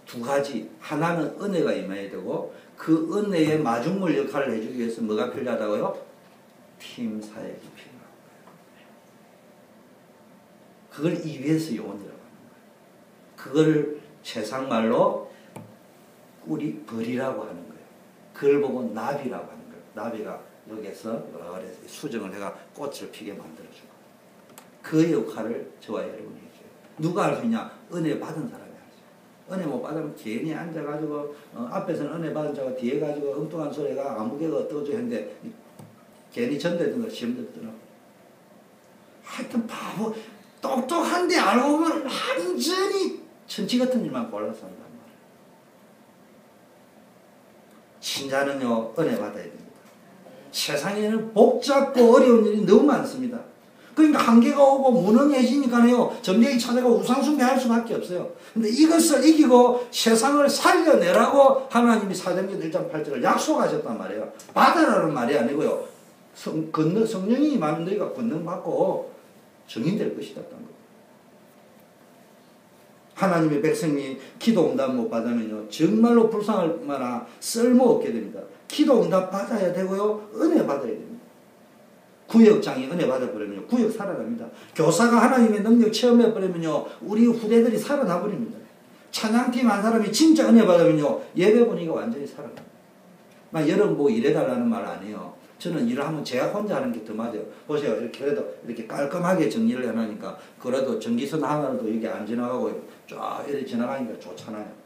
[SPEAKER 1] 두 가지. 하나는 은혜가 임해야 되고 그 은혜의 마중물 역할을 해주기 위해서 뭐가 필요하다고요? 팀 사역이 필요한 거예요. 그걸 EBS 요원이라고 하는 거예요. 그걸 세상 말로 우리 벌이라고 하는 거예요. 그걸 보고 나비라고 하는 거예요. 나비가 여기에서 수정을 해가 꽃을 피게 만들어주고 그 역할을 저와 여러분이 해줘요. 누가 할 수 있냐? 은혜 받은 사람이 할 수 있어요. 은혜 못 받으면 괜히 앉아가지고 앞에서는 은혜 받은 자가 뒤에 가지고 엉뚱한 소리가 아무개가 어떠죠 했는데 괜히 전대든 거 시험 듣더라고. 하여튼 바보 똑똑한데 알고 보면 완전히 천치 같은 일만 골라서 한단 말이에요. 신자는요 은혜 받아야 됩니다. 세상에는 복잡고 어려운 일이 너무 많습니다. 그러니까 한계가 오고 무능해지니까요 점쟁이 찾아가고 우상숭배할 수밖에 없어요. 근데 이것을 이기고 세상을 살려내라고 하나님이 사도행전 1장 8절을 약속하셨단 말이에요. 받아라는 말이 아니고요. 성령이 임하면 너희가 권능받고 증인될 것이다. 하나님의 백성이 기도 응답 못 받으면요 정말로 불쌍할 만한 쓸모없게 됩니다. 기도 응답 받아야 되고요 은혜 받아야 됩니다. 구역장이 은혜 받아버리면요 구역 살아납니다. 교사가 하나님의 능력 체험해버리면요 우리 후대들이 살아나버립니다. 찬양팀 한 사람이 진짜 은혜 받으면요 예배 분위기가 완전히 살아납니다. 여러분 뭐 이래달라는 말 아니에요. 저는 일을 하면 제가 혼자 하는 게 더 맞아요. 보세요. 이렇게 그래도 이렇게 깔끔하게 정리를 해놓으니까 그래도 전기선 하나라도 이게 안 지나가고 쫙 이렇게 지나가니까 좋잖아요.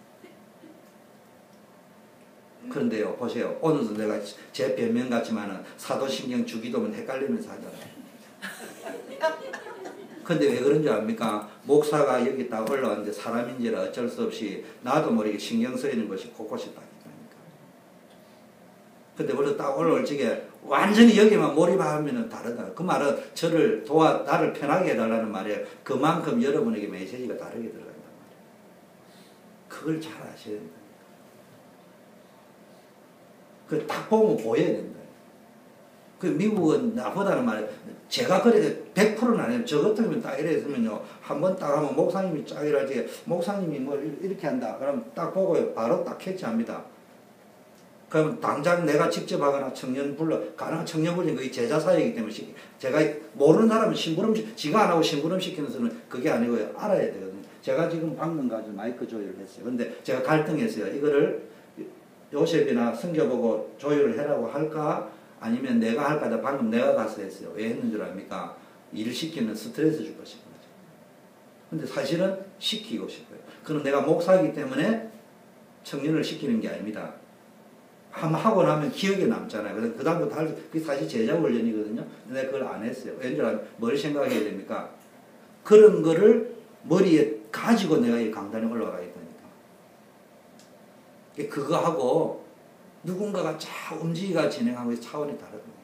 [SPEAKER 1] 그런데요, 보세요. 오늘도 내가 제 변명 같지만은 사도신경 주기도면 헷갈리면서 하잖아요. 근데 왜 그런 줄 압니까? 목사가 여기 딱 올라왔는데 사람인지라 어쩔 수 없이 나도 모르게 신경 쓰이는 것이 곳곳이 딱 있다니까. 근데 벌써 딱 올라올 적에 완전히 여기만 몰입하면 다르다. 그 말은 저를 나를 편하게 해달라는 말이에요. 그만큼 여러분에게 메시지가 다르게 들어간단 말이에요. 그걸 잘 아셔야 된다. 그 딱 보면 보여야 된다. 그 미국은 나보다는 말이에요. 제가 그래 100%는 아니에요. 저 같으면 딱 이래 있으면요. 한번 딱 하면 목사님이 쫙 이러지. 목사님이 뭐 이렇게 한다. 그럼 딱 보고 바로 딱 캐치합니다. 그럼 당장 내가 직접 하거나 청년 불러, 가능한 청년 불리는 그게 제자 사역이기 때문에 제가 모르는 사람은 지가 안 하고 심부름 시키는 수는 그게 아니고요. 알아야 되거든요. 제가 지금 방금 가지고 마이크 조율을 했어요. 근데 제가 갈등했어요. 이거를 요셉이나 성경보고 조율을 해라고 할까? 아니면 내가 할까? 방금 내가 가서 했어요. 왜 했는 줄 압니까? 일을 시키는 스트레스 주고 싶은 거죠. 근데 사실은 시키고 싶어요. 그럼 내가 목사이기 때문에 청년을 시키는 게 아닙니다. 한번 하고 나면 기억에 남잖아요. 그래서 그 다음부터 그게 사실 제자 훈련이거든요. 근데 내가 그걸 안 했어요. 왠지 뭘 생각해야 됩니까? 그런 거를 머리에 가지고 내가 이 강단에 올라가야 되니까. 그거 하고 누군가가 쫙 움직이가 진행하고 차원이 다르거든요.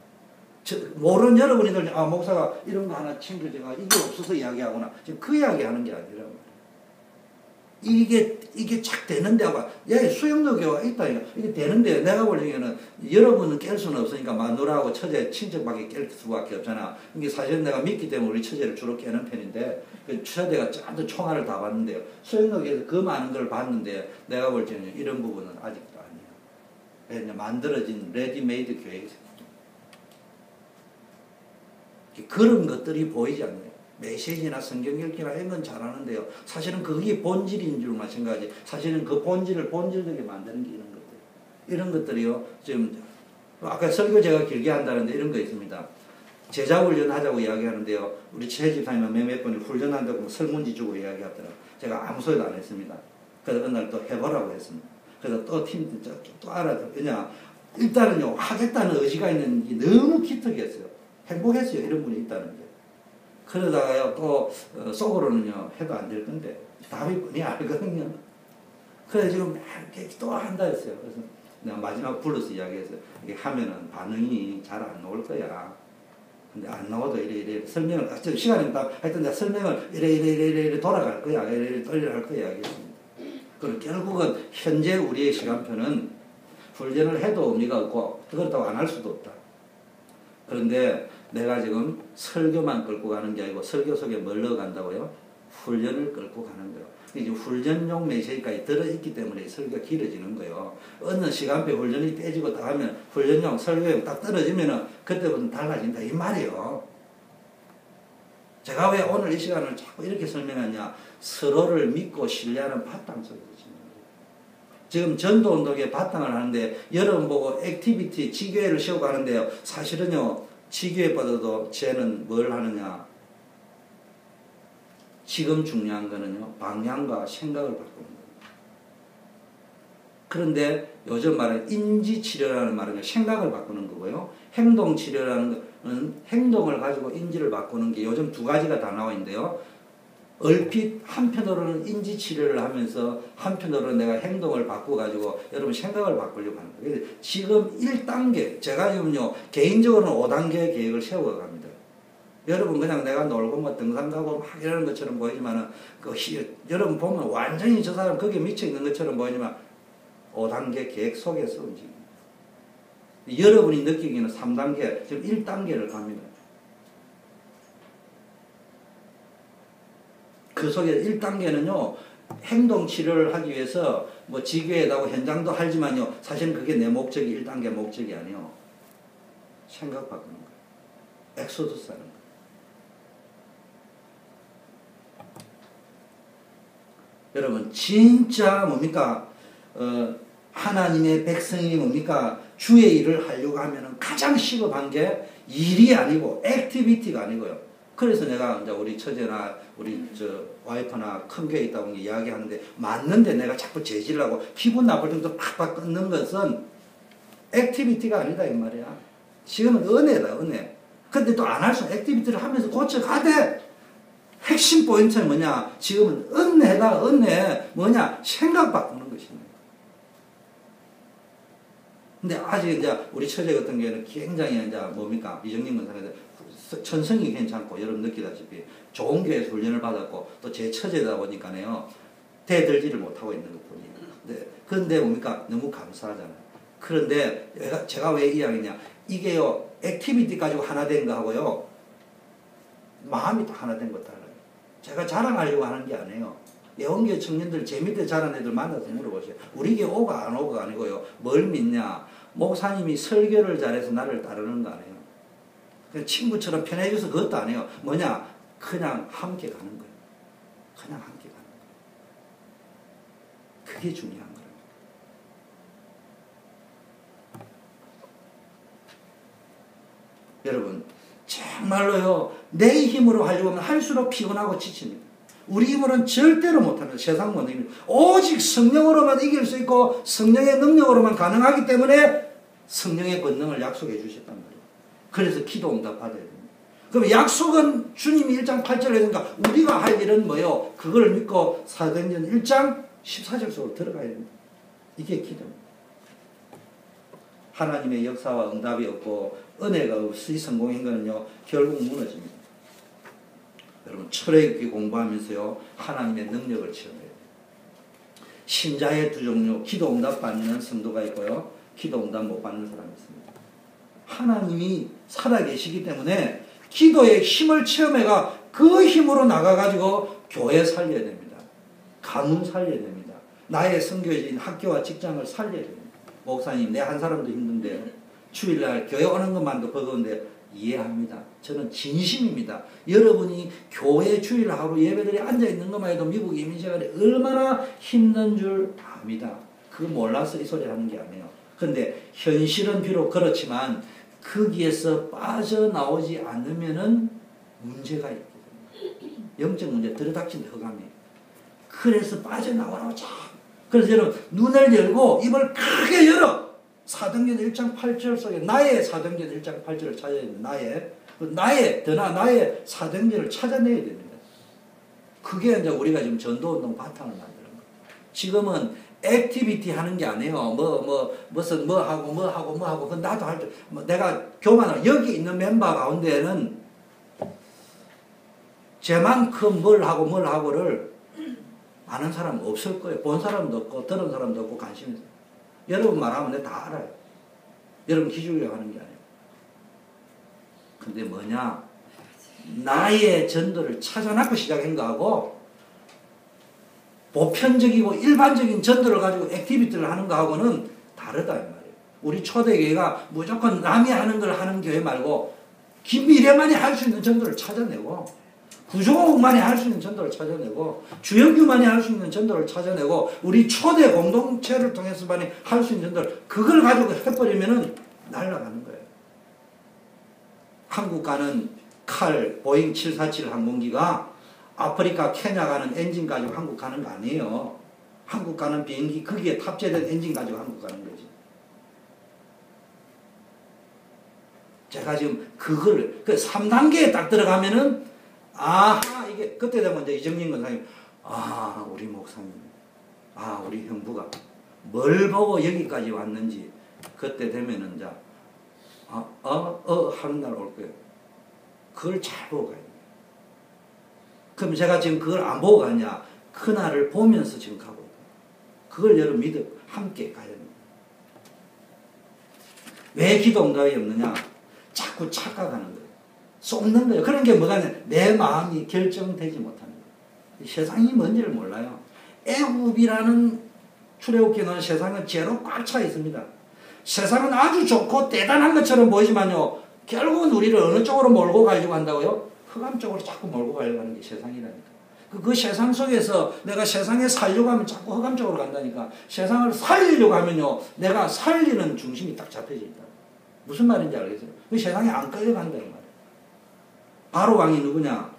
[SPEAKER 1] 모르는 여러분들, 목사가 이런 거 하나 챙겨줘가 이게 없어서 이야기하거나 지금 그 이야기 하는 게 아니라 이게 착 되는데, 수영도 교가 있다니까. 이게 되는데, 내가 볼 적에는 여러분은 깰 수는 없으니까 마누라하고 처제, 친척밖에 깰 수밖에 없잖아. 이게 사실 내가 믿기 때문에 우리 처제를 주로 깨는 편인데, 그 처제가 짠 총알을 다 봤는데요. 수영도교에서 그 많은 걸 봤는데, 내가 볼 적에는 이런 부분은 아직도 아니에요. 그냥 만들어진 레디메이드 교회가 있어요. 그런 것들이 보이지 않나요? 메시지나 성경 읽기나 이런 건 잘하는데요. 사실은 그게 본질인 줄만 생각하지. 사실은 그 본질되게 만드는 게 이런 것들. 이런 것들이요. 지금 아까 설교 제가 길게 한다는데 이런 거 있습니다. 제자 훈련 하자고 이야기하는데요. 우리 최 집사님은 몇 번이 훈련한다고 설문지 주고 이야기하더라고요. 제가 아무 소리도 안 했습니다. 그래서 어느 날 또 해보라고 했습니다. 그래서 또 팀 또 알아듣. 왜냐 일단은요 하겠다는 의지가 있는 게 너무 기특했어요. 행복했어요. 이런 분이 있다는 게. 그러다가요, 또, 속으로는요, 해도 안 될 건데, 답이 뻔히 알거든요. 그래서 지금 또 한다 했어요. 그래서 내가 마지막 불러서 이야기했어요. 이게 하면은 반응이 잘 안 나올 거야. 근데 안 나와도 이래 설명을, 시간이 딱 하여튼 내가 설명을 이래 돌아갈 거야. 이래 할 거야. 이야기했습니다. 그리고 결국은 현재 우리의 시간표는 훈련을 해도 의미가 없고, 그렇다고 안 할 수도 없다. 그런데 내가 지금 설교만 끌고 가는 게 아니고 설교 속에 뭘 넣어간다고요? 훈련을 끌고 가는 거예요. 이제 훈련용 메시지까지 들어있기 때문에 설교가 길어지는 거예요. 어느 시간표에 훈련이 떼지고 딱 하면 훈련용 설교용 딱 떨어지면은 그때부터는 달라진다 이 말이에요. 제가 왜 오늘 이 시간을 자꾸 이렇게 설명하냐? 서로를 믿고 신뢰하는 바탕 속에서 지금 전도운동에 바탕을 하는데 여러분 보고 액티비티 지교회를 세우고 하는데요. 사실은요. 지교회보다도 쟤는 뭘 하느냐. 지금 중요한 거는요. 방향과 생각을 바꾸는 거예요. 그런데 요즘 말은 인지치료라는 말은 생각을 바꾸는 거고요. 행동치료라는 거는 행동을 가지고 인지를 바꾸는 게 요즘 두 가지가 다 나와 있는데요. 얼핏 한편으로는 인지치료를 하면서 한편으로는 내가 행동을 바꿔가지고 여러분 생각을 바꾸려고 하는 거예요. 지금 1단계, 제가 지금요, 개인적으로는 5단계 계획을 세워갑니다. 여러분 그냥 내가 놀고 뭐 등산 가고 막 이러는 것처럼 보이지만은, 여러분 보면 완전히 저 사람 거기에 미쳐있는 것처럼 보이지만 5단계 계획 속에서 움직입니다. 여러분이 느끼기에는 3단계, 지금 1단계를 갑니다. 그 속에 1단계는요, 행동치료를 하기 위해서 뭐 지교회라고 현장도 하지만요, 사실은 그게 내 목적이 1단계 목적이 아니에요. 생각 바꾸는 거예요. 엑소더스 하는 거예요. 여러분, 진짜 뭡니까? 하나님의 백성이 뭡니까? 주의 일을 하려고 하면은 가장 시급한 게 일이 아니고 액티비티가 아니고요. 그래서 내가 이제 우리 처제나 우리 와이프나 큰 교회 있다고 이야기하는데 맞는데 내가 자꾸 제지를 하고 기분 나쁠 정도 팍팍 끊는 것은 액티비티가 아니다 이 말이야. 지금은 은혜다 은혜. 근데 또 안 할 수 액티비티를 하면서 고쳐가되 핵심 포인트는 뭐냐? 지금은 은혜다 은혜. 뭐냐? 생각 바꾸는 것입니다. 근데 아직 이제 우리 처제 같은 경우에는 굉장히 이제 뭡니까? 이정님 권사님한테 천성이 괜찮고 여러분 느끼다시피 좋은 교회에서 훈련을 받았고 또 제 처제다 보니까요 대들지를 못하고 있는 것뿐이에요. 근데 뭡니까? 너무 감사하잖아요. 그런데 제가 왜 이야기냐? 이게요 액티비티 가지고 하나 된 거하고요 마음이 또 하나 된 것 달라요. 제가 자랑하려고 하는 게 아니에요. 예원교회 청년들 제 밑에 자란 애들 만나서 물어보세요. 우리 교회 오가 안 오가 아니고요. 뭘 믿냐? 목사님이 설교를 잘해서 나를 따르는 거 아니에요. 그냥 친구처럼 편해져서 그것도 아니에요. 뭐냐? 그냥 함께 가는 거예요. 그냥 함께 가는 거예요. 그게 중요한 거예요. 여러분 정말로요 내 힘으로 하려고 하면 할수록 피곤하고 지칩니다. 우리 힘으로는 절대로 못합니다. 세상 못 이깁니다. 오직 성령으로만 이길 수 있고 성령의 능력으로만 가능하기 때문에 성령의 권능을 약속해 주셨단 말이에요. 그래서 기도 응답 받아야 됩니다. 그럼 약속은 주님이 1장 8절에 했으니까 우리가 할 일은 뭐예요? 그걸 믿고 사도행전 1장 14절 속으로 들어가야 됩니다. 이게 기도입니다. 하나님의 역사와 응답이 없고 은혜가 없이 성공한 거는요 결국 무너집니다. 여러분 철학기 공부하면서요 하나님의 능력을 체험해야 돼요. 신자의 두 종류, 기도 응답 받는 성도가 있고요 기도 응답 못 받는 사람이 있습니다. 하나님이 살아계시기 때문에 기도의 힘을 체험해가 그 힘으로 나가가지고 교회 살려야 됩니다. 가문 살려야 됩니다. 나의 선교지인 학교와 직장을 살려야 됩니다. 목사님 내 한 사람도 힘든데 주일날 교회 오는 것만도 버거운데 이해합니다. 저는 진심입니다. 여러분이 교회 주일 하루 예배들이 앉아있는 것만 해도 미국 이민생활이 얼마나 힘든 줄 압니다. 그거 몰라서 이 소리 하는 게 아니에요. 근데 현실은 비록 그렇지만 거기에서 빠져나오지 않으면은 문제가 있거든요. 영적 문제 들여닥친 허감이에요. 그래서 빠져나오라고 자꾸. 그래서 여러분 눈을 열고 입을 크게 열어. 사도행전 1장 8절 속에 나의 사도행전 1장 8절을 찾아야 됩니다. 나의 사도행전을 찾아내야 됩니다. 그게 이제 우리가 지금 전도운동 바탕을 만드는 거예요. 지금은 액티비티 하는 게 아니에요. 무슨 뭐 하고 그 나도 할 때 내가 교만하고 여기 있는 멤버 가운데에는 제만큼 뭘 하고를 아는 사람은 없을 거예요. 본 사람도 없고 들은 사람도 없고 관심이 있어요. 여러분 말하면 내가 다 알아요. 여러분 기죽으려고 하는 게 아니에요. 근데 뭐냐? 나의 전도를 찾아놓고 시작한 거하고 보편적이고 일반적인 전도를 가지고 액티비티를 하는 거하고는 다르다 이 말이에요. 우리 초대교회가 무조건 남이 하는 걸 하는 교회 말고 김미래만이 할 수 있는 전도를 찾아내고 구조국만이 할 수 있는 전도를 찾아내고 주영규만이 할 수 있는 전도를 찾아내고 우리 초대 공동체를 통해서만이 할 수 있는 전도를 그걸 가지고 해버리면은 날아가는 거예요. 한국 가는 보잉 747 항공기가 아프리카 케냐 가는 엔진 가지고 한국 가는 거 아니에요. 한국 가는 비행기 거기에 탑재된 엔진 가지고 한국 가는 거지. 제가 지금 그걸 3단계에 딱 들어가면은 이게 그때 되면 이제 이정민 권사님 우리 목사님 우리 형부가 뭘 보고 여기까지 왔는지 그때 되면은 이제 하는 날 올 거예요. 그걸 잘 보고 가야 돼요. 그럼 제가 지금 그걸 안 보고 가냐? 그날을 보면서 지금 가고 있어요. 그걸 여러분 믿어 함께 가야 됩니다. 왜 기도 응답이 없느냐? 자꾸 착각하는 거예요. 쏟는 거예요. 그런 게 뭐냐면 내 마음이 결정되지 못하는 거예요. 세상이 뭔지를 몰라요. 애굽이라는 출애굽기는 세상은 죄로 꽉 차 있습니다. 세상은 아주 좋고 대단한 것처럼 보이지만요. 결국은 우리를 어느 쪽으로 몰고 가려고 한다고요? 흑암 쪽으로 자꾸 몰고 가려고 하는 게 세상이라니까. 그 세상 속에서 내가 세상에 살려고 하면 자꾸 허감적으로 간다니까. 세상을 살리려고 하면요, 내가 살리는 중심이 딱 잡혀져 있다. 무슨 말인지 알겠어요? 그 세상에 안 끌려간다는 말이에요. 바로 왕이 누구냐?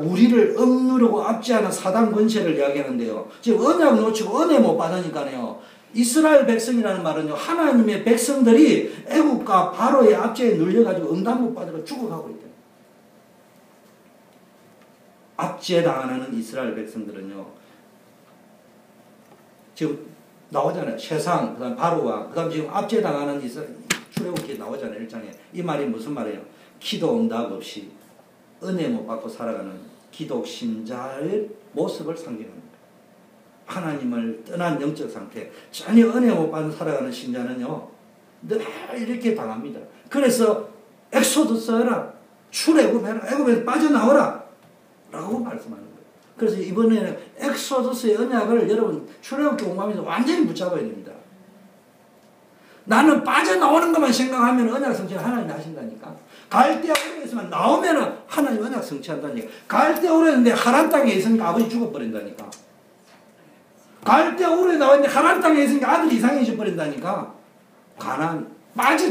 [SPEAKER 1] 우리를 억누르고 압제하는 사단 권세를 이야기하는데요. 지금 언약 놓치고 은혜 못 받으니까요. 이스라엘 백성이라는 말은요, 하나님의 백성들이 애국과 바로의 압제에 눌려가지고 응답 못 받으고 죽어가고 있다. 압제당하는 이스라엘 백성들은요, 지금 나오잖아요. 세상, 그 다음 바로와, 그 다음 지금 압제당하는 출애굽기 나오잖아요. 1장에. 이 말이 무슨 말이에요? 기도 응답 없이 은혜 못 받고 살아가는 기독신자의 모습을 상징합니다. 하나님을 떠난 영적 상태, 전혀 은혜 못 받는 살아가는 신자는요, 늘 이렇게 당합니다. 그래서 엑소더스 해라, 출애굽해라, 애굽에서 빠져나오라 라고 말씀하는 거예요. 그래서 이번에는 엑소더스의 언약을 여러분 출애굽기 공부하면서 완전히 붙잡아야 됩니다. 나는 빠져나오는 것만 생각하면 언약 성취를 하나님이 하신다니까. 갈대아 오래에서만 나오면 하나님 언약 성취한다니까. 갈대아 오래는데 하란 땅에 있으니까 아버지 죽어버린다니까. 갈대아 오래 나왔는데 하란 땅에 있으니까 아들이 이상해져 버린다니까. 가나안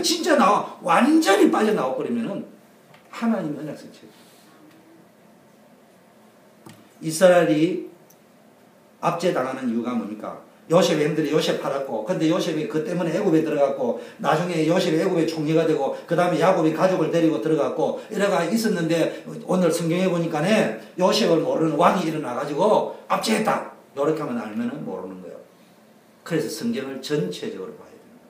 [SPEAKER 1] 진짜 완전히 빠져나와 버리면은 하나님 언약 성취. 이스라엘이 압제당하는 이유가 뭡니까? 요셉의 형들이 요셉 팔았고, 근데 요셉이 그 때문에 애굽에 들어갔고, 나중에 요셉이 애굽의 총리가 되고, 그 다음에 야곱이 가족을 데리고 들어갔고, 이래가 있었는데, 오늘 성경에 보니까 요셉을 모르는 왕이 일어나가지고 압제했다. 이렇게 하면 알면은 모르는 거예요. 그래서 성경을 전체적으로 봐야 됩니다.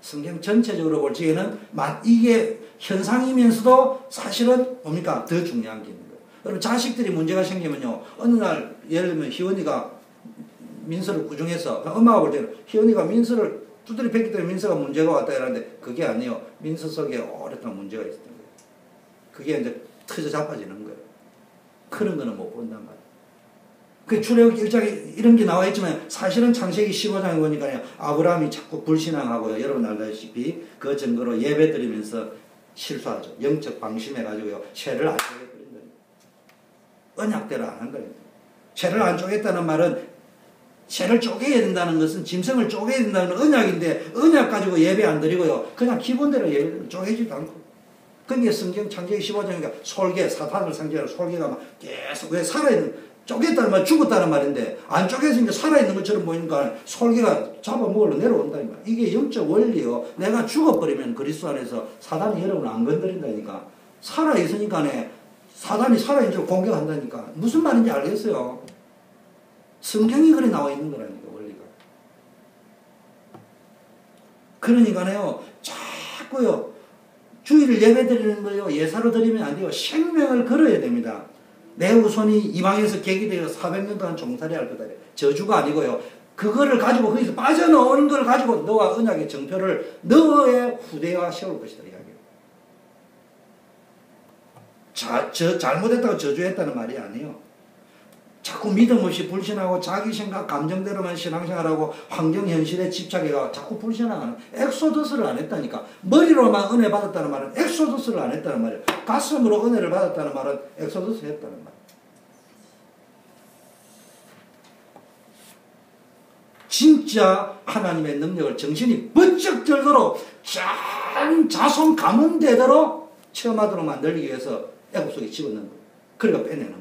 [SPEAKER 1] 성경 전체적으로 볼 적에는 이게 현상이면서도 사실은 뭡니까? 더 중요한 게 있는 거예요. 여러분, 자식들이 문제가 생기면요, 어느 날 예를 들면 희원이가 민서를 구중해서 엄마가 볼 때는 희원이가 민서를 두드려 팼기 때문에 민서가 문제가 왔다 이러는데 그게 아니에요. 민서 속에 오랫동안 문제가 있었던 거예요. 그게 이제 터져 자빠지는 거예요. 그런 거는 못 본단 말이에요. 그 출애굽기 1장에 이런 게 나와 있지만 사실은 창세기 15장에 보니까 아브라함이 자꾸 불신앙하고요. 여러분 알다시피 그 증거로 예배 드리면서 실수하죠. 영적 방심해가지고요. 죄를 안 쪼개버린 거예요. 언약대로 안 한 거예요. 죄를 안 쪼갰다는 말은 죄를 쪼개야 된다는 것은 짐승을 쪼개야 된다는 언약인데 언약 가지고 예배 안 드리고요. 그냥 기본대로 예배 드리고 쪼개지도 않고. 그게 성경 창세기 15장이니까 솔개, 사탄을 상징하는 솔개가 막 계속 왜 살아있는, 쪼갰다는 말 죽었다는 말인데 안 쪼개지니까 살아있는 것처럼 보이니까 솔개가 잡아먹으러 내려온다니까. 이게 영적 원리요. 내가 죽어버리면 그리스도 안에서 사단이 여러분을 안 건드린다니까. 살아있으니까 사단이 살아있는 줄 공격한다니까. 무슨 말인지 알겠어요? 성경이 그래 나와 있는 거라니까, 원리가. 그러니까요, 자꾸요, 주일을 예배 드리는 거요, 예사로 드리면 안 돼요. 생명을 걸어야 됩니다. 내 후손이 이방에서 계기되어 400년 동안 종살이 할 거다. 저주가 아니고요. 그거를 가지고 거기서 빠져나오는 걸 가지고 너와 언약의 정표를 너의 후대와 세울 것이다. 이야기예요. 잘못했다고 저주했다는 말이 아니에요. 자꾸 믿음 없이 불신하고 자기 생각 감정대로만 신앙생활하고 환경 현실에 집착해가 자꾸 불신하는 엑소더스를 안 했다니까. 머리로만 은혜 받았다는 말은 엑소더스를 안 했다는 말이에요. 가슴으로 은혜를 받았다는 말은 엑소더스 했다는 말이에요. 진짜 하나님의 능력을 정신이 번쩍 들도록 자손 가문대대로 체험하도록 만들기 위해서 애굽 속에 집어넣는 거예요. 그러니까 빼내는 거예요.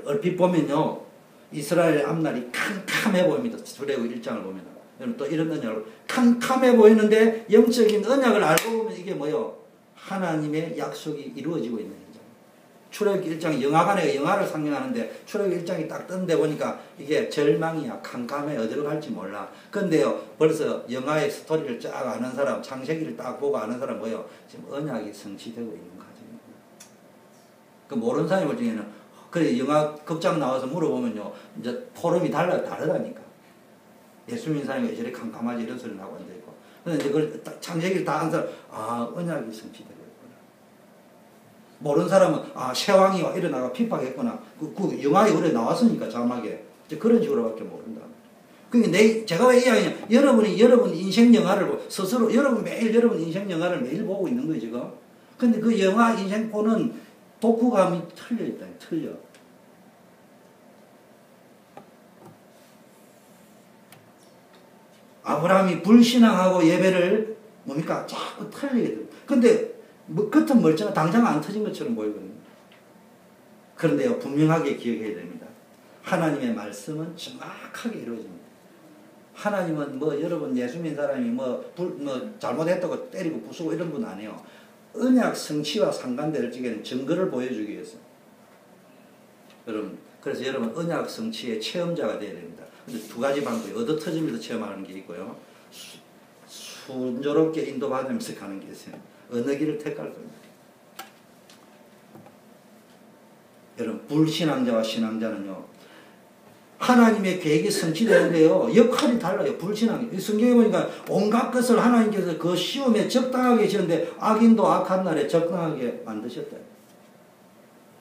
[SPEAKER 1] 얼핏 보면요, 이스라엘의 앞날이 캄캄해 보입니다. 출애굽기 1장을 보면. 또 이런 언약을 캄캄해 보이는데 영적인 언약을 알고 보면 이게 뭐요? 하나님의 약속이 이루어지고 있는 현장. 출애굽기 1장이 영화관에 영화를 상영하는데 출애굽기 1장이 딱 뜬데 보니까 이게 절망이야. 캄캄해. 어디로 갈지 몰라. 근데요, 벌써 영화의 스토리를 쫙 아는 사람, 창세기를 딱 보고 아는 사람 뭐요? 지금 언약이 성취되고 있는 과정입니다. 그 모르는 사람이 볼 적에는 그래, 영화 극장 나와서 물어보면요, 이제 포럼이 다르다니까. 예수 믿는 사람이 왜 저래 캄캄하지 이런 소리 나고 앉아있고. 근데 이제 그걸 창세기를 다 한 사람, 언약이 성취되고 있구나. 모르는 사람은, 세왕이 일어나가 핍박했구나. 그 영화에 그래 나왔으니까 자막에. 이제 그런 식으로밖에 모른다. 그러니까 제가 왜 이야기하냐. 여러분 인생 영화를 스스로, 여러분 인생 영화를 매일 보고 있는 거예요, 지금. 근데 그 영화 인생포는 독후감이 틀려 있다. 틀려. 아브라함이 불신앙하고 예배를 뭡니까? 자꾸 틀리게 돼. 근데 뭐 겉은 멀쩡한 당장 안 터진 것처럼 보이거든요. 그런데요, 분명하게 기억해야 됩니다. 하나님의 말씀은 정확하게 이루어집니다. 하나님은 뭐 여러분 예수 믿는 사람이 뭐 잘못했다고 때리고 부수고 이런 분 아니에요. 언약 성취와 상관될 적에는 증거를 보여주기 위해서. 여러분, 그래서 여러분 언약 성취의 체험자가 되어야 됩니다. 근데 두 가지 방법이 얻어 터지면서 체험하는 게 있고요. 순조롭게 인도받으면서 가는 게 있어요. 어느 길을 택할 겁니다. 여러분, 불신앙자와 신앙자는요, 하나님의 계획이 성취되는데요, 역할이 달라요. 불신앙이. 성경에 보니까 온갖 것을 하나님께서 그 시험에 적당하게 지었는데 악인도 악한 날에 적당하게 만드셨다.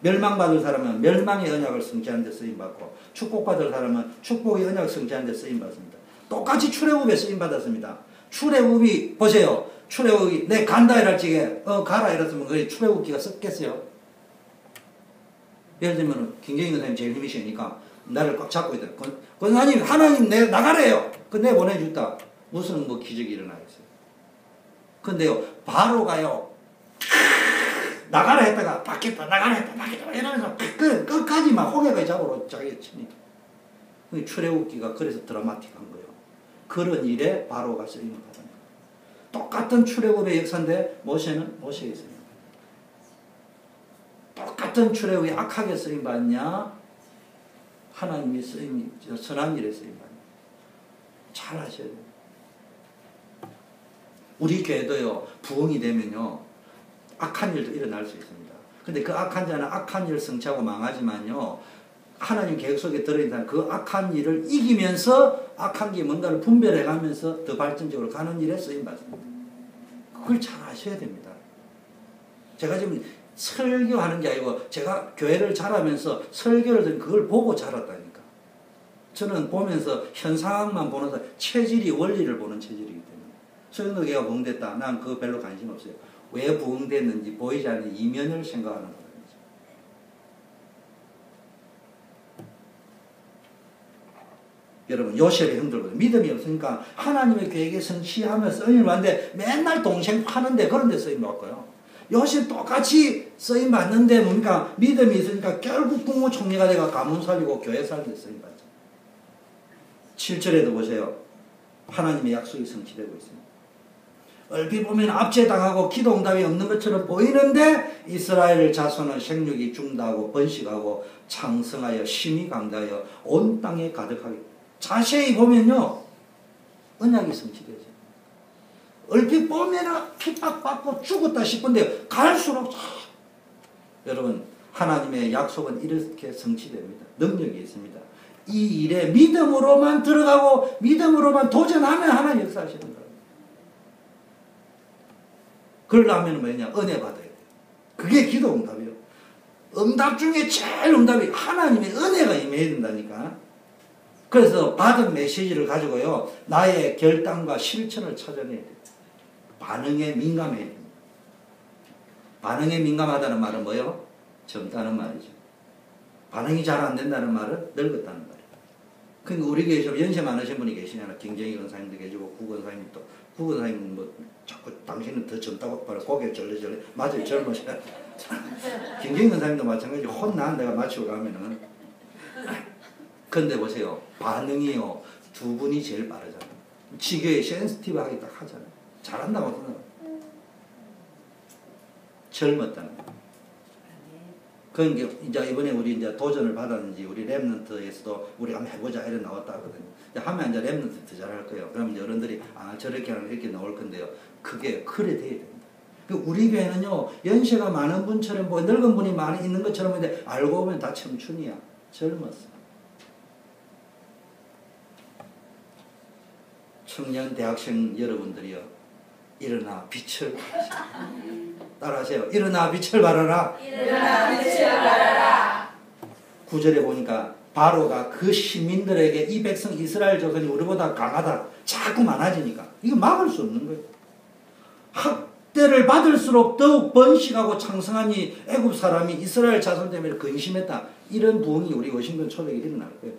[SPEAKER 1] 멸망받을 사람은 멸망의 언약을 성취하는 데 쓰임받고, 축복받을 사람은 축복의 언약을 성취하는 데 쓰임받습니다. 똑같이 출애굽에 쓰임받았습니다. 출애굽이 보세요. 출애굽이 내 간다 이랄지게 가라 이랬으면 그게 출애굽기가 썼겠어요? 예를 들면 김경희 선생님 제일 힘이 세니까 나를 꽉 잡고 있다. 권사님 하나님 내 나가래요. 그 내 보내줬다. 무슨 뭐 기적이 일어나겠어요. 근데요 바로가요 나가라 했다가 바뀌었다 나가라 했다 바뀌었다 이러면서 끝까지 막 홍해가 잡으러 자기가 치니까 출애굽기가 그래서 드라마틱한 거예요. 그런 일에 바로가 쓰임을 받았다. 똑같은 출애굽의 역사인데 모세는 모세의 쓰임. 똑같은 출애굽이 악하게 쓰임 받냐? 하나님이 쓰임이 선한 일에 쓰임 받냐? 잘 아셔야 돼요. 우리 교회도요 부흥이 되면요 악한 일도 일어날 수 있습니다. 근데 그 악한 자는 악한 일을 성취하고 망하지만요 하나님 계획 속에 들어있는 그 악한 일을 이기면서 악한 게 뭔가를 분별해 가면서 더 발전적으로 가는 일에 쓰임 받습니다. 그걸 잘 아셔야 됩니다. 제가 지금 설교하는 게 아니고 제가 교회를 자라면서 설교를 듣는 그걸 보고 자랐다니까. 저는 보면서 현상만 보면서 체질이 원리를 보는 체질이기 때문에 서영도교회가 부흥됐다. 난 그거 별로 관심 없어요. 왜 부흥됐는지 보이지 않는 이면을 생각하는 거예요. 여러분 요셉의 형들거든. 믿음이 없으니까 하나님의 계획에 성취하며 쓰임을 받는데 맨날 동생 파는데 그런 데 쓰임 받고요. 요셉 똑같이 쓰임 받는데 뭡니까? 믿음이 있으니까 결국 국무총리가 돼가 가문 살리고 교회 살리는데 쓰임 받죠. 7절에도 보세요. 하나님의 약속이 성취되고 있습니다. 얼핏 보면 압제당하고 기도응답이 없는 것처럼 보이는데 이스라엘 자손은 생육이 중다하고 번식하고 창성하여 심히 강다하여 온 땅에 가득하게. 자세히 보면요 언약이 성취되죠. 얼핏 보면 핍박받고 죽었다 싶은데 갈수록 여러분 하나님의 약속은 이렇게 성취됩니다. 능력이 있습니다. 이 일에 믿음으로만 들어가고 믿음으로만 도전하면 하나님 역사하시는 거예요. 그러려면 뭐냐? 은혜 받아야 돼요. 그게 기도 응답이에요. 응답 중에 제일 응답이 하나님의 은혜가 임해야 된다니까. 그래서 받은 메시지를 가지고요 나의 결단과 실천을 찾아내야 돼요. 반응에 민감해야 됩니다. 반응에 민감하다는 말은 뭐예요? 젊다는 말이죠. 반응이 잘 안 된다는 말은 늙었다는 말이에요. 그러니까 우리 교회에 좀 연세 많으신 분이 계시잖아요. 김정희 권사님도 계시고 구 권사님도. 구 권사님은 뭐 자꾸 당신은 더 젊다고 말해 고개를 절레절레. 맞아요. 젊으셔야 김정희 권사님도 마찬가지로 혼난 내가 맞추고 가면은. 근데 보세요. 반응이요. 두 분이 제일 빠르잖아요. 지교에 센스티브하게 딱 하잖아요. 잘한다고 생각해요. 젊었다는 거예요. 그러니까 이제 이번에 우리 이제 도전을 받았는지 우리 랩런트에서도 우리 한번 해보자 이래 나왔다 하거든요. 하면 이제 랩런트 더 잘할 거예요. 그러면 이제 어른들이 아 저렇게 하면 이렇게 나올 건데요. 그게 그래 돼야 됩니다. 우리 교회는요 연세가 많은 분처럼 뭐 늙은 분이 많이 있는 것처럼 보이는데 알고 보면 다 청춘이야. 젊었어. 청년 대학생 여러분들이요 일어나 빛을 따라하세요. 일어나 빛을 발하라.
[SPEAKER 2] 일어나 빛을 발하라.
[SPEAKER 1] 9절에 보니까 바로가 그 시민들에게 이 백성 이스라엘 조선이 우리보다 강하다 자꾸 많아지니까 이거 막을 수 없는 거예요. 은혜를 받을수록 더욱 번식하고 창성하니 애굽 사람이 이스라엘 자손 때문에 근심했다. 이런 부흥이 우리 워싱턴 초대에 일어날 거예요.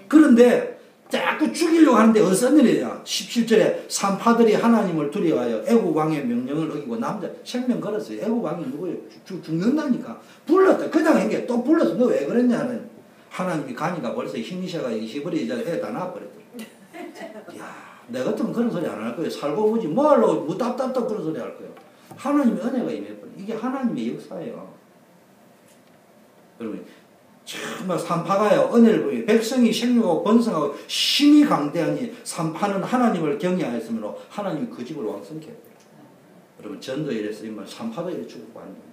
[SPEAKER 1] 그런데 자꾸 죽이려고 하는데 어떤 일이냐. 17절에 산파들이 하나님을 두려워하여 애굽 왕의 명령을 어기고 남자 생명 걸었어요. 애굽 왕이 누구예요? 죽는다니까. 불렀다. 그냥 한 게 또 불렀어. 너 왜 그랬냐는 하나님이 가니까 벌써 힘이 셔가 히브리 이제 애 다 낳아버렸더라. 야, 내 같으면 그런 소리 안 할 거예요. 살고 보지 뭐 하려고 뭐 답답답 그런 소리 할 거예요. 하나님의 은혜가 임해버려. 이게 하나님의 역사예요. 여러분 정말 산파가요 은혜를 보여 백성이 생육하고 번성하고 힘이 강대하니 산파는 하나님을 경외하였으므로 하나님이 그 집을 왕성케 했대요. 여러분 전도 이래서 산파도 이래 죽고 하는 거예요.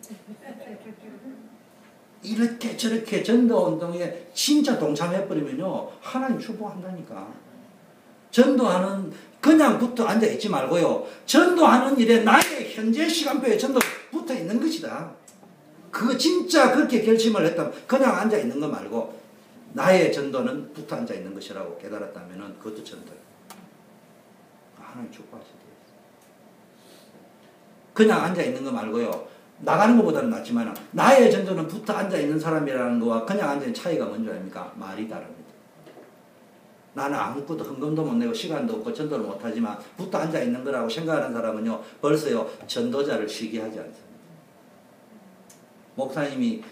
[SPEAKER 1] 이렇게 저렇게 전도 운동에 진짜 동참해버리면요 하나님 축복한다니까. 전도하는 그냥 붙어 앉아있지 말고요. 전도하는 일에 나의 현재 시간표에 전도 붙어 있는 것이다. 그거 진짜 그렇게 결심을 했다면 그냥 앉아있는 거 말고 나의 전도는 붙어 앉아있는 것이라고 깨달았다면 그것도 전도예요. 하나님 축복하셔야 돼요. 그냥 앉아있는 거 말고요. 나가는 것보다는 낫지만 나의 전도는 붙어 앉아있는 사람이라는 거와 그냥 앉아있는 차이가 뭔지 아닙니까? 말이 다릅니다. 나는 아무것도 헌금도 못 내고 시간도 없고 전도를 못하지만 붙어 앉아있는 거라고 생각하는 사람은요 벌써요 전도자를 시기하지 않습니다. 목사님이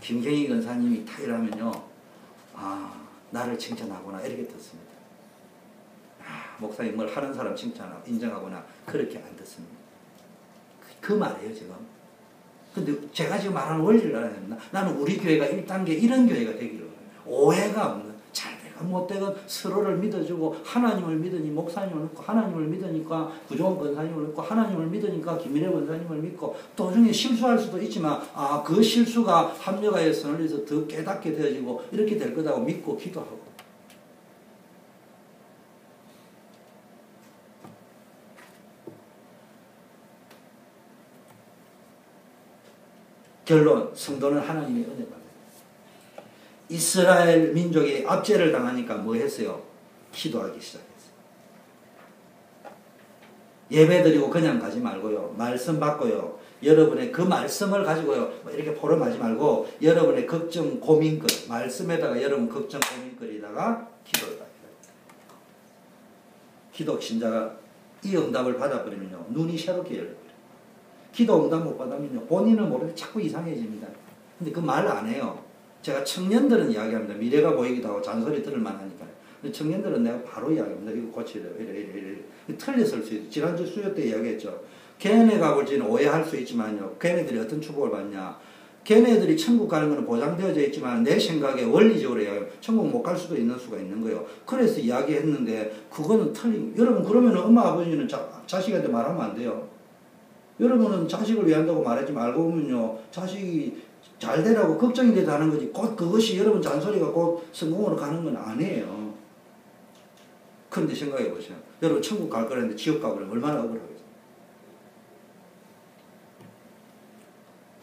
[SPEAKER 1] 김경희 권사님이 다 이러면요 나를 칭찬하거나 이렇게 듣습니다. 목사님 뭘 하는 사람 칭찬하고 인정하거나 그렇게 안 듣습니다. 그 말이에요 지금. 근데 제가 지금 말하는 원리를 알아야 됩니다. 나는 우리 교회가 1단계 이런 교회가 되기를 오해가 없는 잘되건 못되건 서로를 믿어주고 하나님을 믿으니 목사님을 믿고 하나님을 믿으니까 구종원 권사님을 믿고 하나님을 믿으니까 김민혜 권사님을 믿고 도중에 실수할 수도 있지만 그 실수가 합력하여 선을 위해서 더 깨닫게 되어지고 이렇게 될 거다고 믿고 기도하고 결론 성도는 하나님의 은혜 받아요. 이스라엘 민족이 압제를 당하니까 뭐 했어요? 기도하기 시작했어요. 예배드리고 그냥 가지 말고요. 말씀 받고요. 여러분의 그 말씀을 가지고요. 이렇게 포럼하지 말고 여러분의 걱정 고민거리 말씀에다가 여러분 걱정 고민거리에다가 기도를 받아요. 기독신자가 이 응답을 받아버리면요. 눈이 새롭게 열려요. 기도 응답 못 받으면요. 본인은 모르게 자꾸 이상해집니다. 근데 그 말 안 해요. 제가 청년들은 이야기합니다. 미래가 보이기도 하고 잔소리 들을 만하니까요. 근데 청년들은 내가 바로 이야기합니다. 이거 고치래요. 이래. 틀렸을 수 있어요. 지난주 수요 때 이야기했죠. 걔네가 볼지는 오해할 수 있지만요. 걔네들이 어떤 축복을 받냐. 걔네들이 천국 가는 것은 보장되어져 있지만 내 생각에 원리적으로 이야기하면 천국 못 갈 수도 있는 수가 있는 거예요. 그래서 이야기했는데 그거는 틀린. 여러분 그러면 엄마 아버지는 자식한테 말하면 안 돼요. 여러분은 자식을 위한다고 말하지 말고 보면요. 자식이 잘 되라고 걱정이 돼서 하는 거지. 곧 그것이 여러분 잔소리가 곧 성공으로 가는 건 아니에요. 그런데 생각해 보세요. 여러분 천국 갈 거라는데 지옥 가버리면 얼마나 억울하겠어요.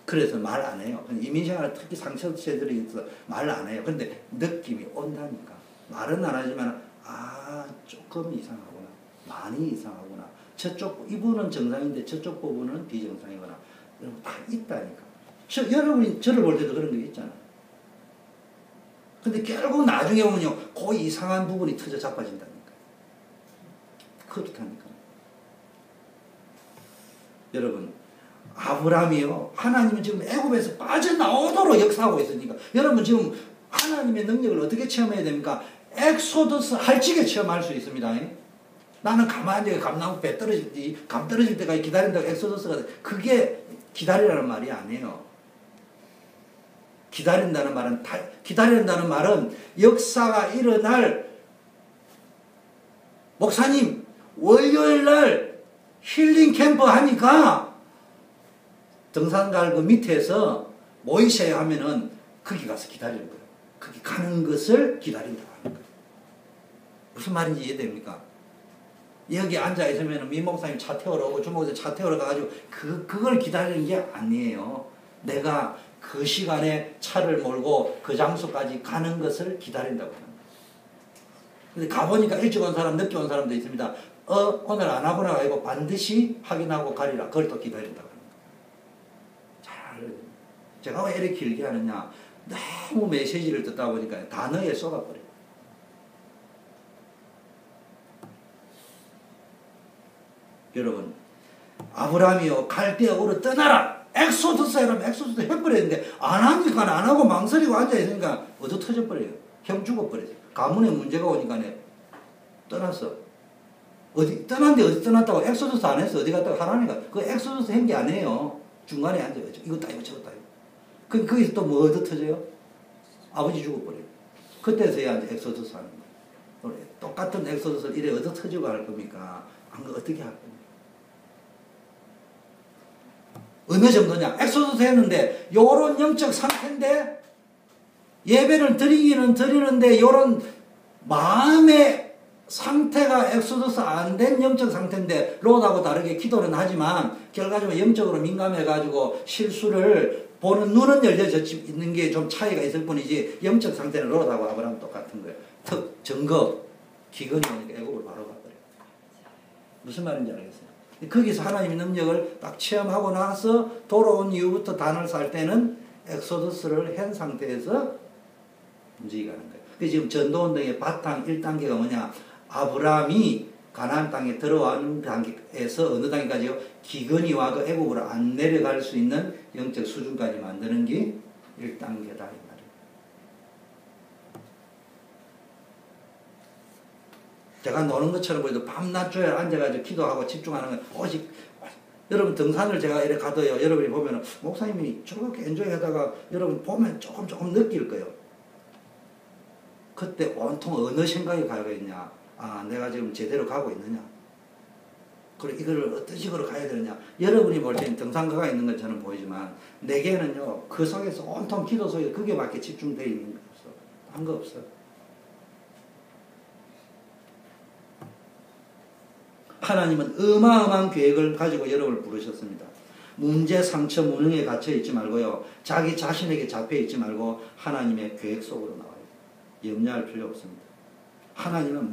[SPEAKER 1] 그래서 말 안 해요. 이민생활 특히 상처세들이 있어서 말 안 해요. 근데 느낌이 온다니까. 말은 안 하지만 조금 이상하구나. 많이 이상하구나. 저쪽 이분은 정상인데 저쪽 부분은 비정상이거나 여러분 다 있다니까. 여러분이 저를 볼 때도 그런 게 있잖아요. 근데 결국 나중에 보면요. 그 이상한 부분이 터져 자빠진다니까. 그렇다니까. 여러분 아브라함이요. 하나님은 지금 애굽에서 빠져나오도록 역사하고 있으니까 여러분 지금 하나님의 능력을 어떻게 체험해야 됩니까? 엑소더스 할지게 체험할 수 있습니다. 나는 가만히 감나무 배 떨어질 감 떨어질 때까지 기다린다고 엑소더스가 그게 기다리라는 말이 아니에요. 기다린다는 말은 역사가 일어날 목사님 월요일날 힐링 캠프 하니까 등산갈 그 밑에서 모이셔야 하면은 거기 가서 기다리는 거예요. 거기 가는 것을 기다린다고 하는 거예요. 무슨 말인지 이해됩니까? 여기 앉아있으면 민 목사님 차 태우러 오고 주 목사님 차 태우러 가가지고 그걸 기다리는 게 아니에요. 내가 그 시간에 차를 몰고 그 장소까지 가는 것을 기다린다고 하는 거예요. 근데 가보니까 일찍 온 사람, 늦게 온 사람도 있습니다. 오늘 안 하거나 아니고 반드시 확인하고 가리라. 그걸 또 기다린다고 합니다. 잘, 제가 왜 이렇게 길게 하느냐. 너무 메시지를 듣다 보니까 단어에 쏟아버려요. 여러분, 아브라함이요, 갈대아 우르 떠나라! 엑소더스 하라면 엑소더스 해버렸는데, 안 하니까 안 하고 망설이고 앉아있으니까 얻어 터져버려요. 형 죽어버려요. 가문에 문제가 오니까 떠났어. 떠났는데 어디 떠났다고 엑소더스 안 했어. 어디 갔다가 하라니까. 그 엑소더스 한 게 아니에요. 중간에 앉아요. 이거 따위고 저거 따위고. 거기서 또 뭐 얻어 터져요? 아버지 죽어버려요. 그때서야 이제 엑소더스 하는 거예요. 똑같은 엑소더스를 이래 얻어 터지고 할 겁니까? 안 거 어떻게 할 겁니까? 어느 정도냐? 엑소더스 했는데 요런 영적 상태인데 예배를 드리기는 드리는데 요런 마음의 상태가 엑소더스 안 된 영적 상태인데 롯하고 다르게 기도는 하지만 결과적으로 영적으로 민감해가지고 실수를 보는 눈은 열려져 있는 게 좀 차이가 있을 뿐이지 영적 상태는 롯하고 아브라함 똑같은 거예요. 증거 기근이 오니까 애국을 바로 가버려요. 무슨 말인지 알겠어요? 거기서 하나님의 능력을 딱 체험하고 나서 돌아온 이후부터 단을 살 때는 엑소더스를 한 상태에서 움직이는 거예요. 그래서 지금 전도운동의 바탕 1단계가 뭐냐? 아브라함이 가나안 땅에 들어가는 단계에서 어느 단계까지요? 기근이 와도 애국으로 안 내려갈 수 있는 영적 수준까지 만드는 게 1단계다 이 말이에요. 제가 노는 것처럼 보여도 밤낮 조야 앉아가지고 기도하고 집중하는 건 오직 여러분 등산을 제가 이렇게 가도요. 여러분이 보면 목사님이 저렇게 엔조이 하다가 여러분 보면 조금 느낄 거예요. 그때 온통 어느 생각이 가겠냐. 아, 내가 지금 제대로 가고 있느냐. 그리고 이거를 어떤 식으로 가야 되느냐. 여러분이 볼 때는 등산가가 있는 것처럼 보이지만 내게는요. 그 속에서 온통 기도 속에 그게밖에 집중되어 있는 게 없어. 한 거 없어. 하나님은 어마어마한 계획을 가지고 여러분을 부르셨습니다. 문제, 상처, 무능에 갇혀 있지 말고요. 자기 자신에게 잡혀 있지 말고 하나님의 계획 속으로 나와요. 염려할 필요 없습니다. 하나님은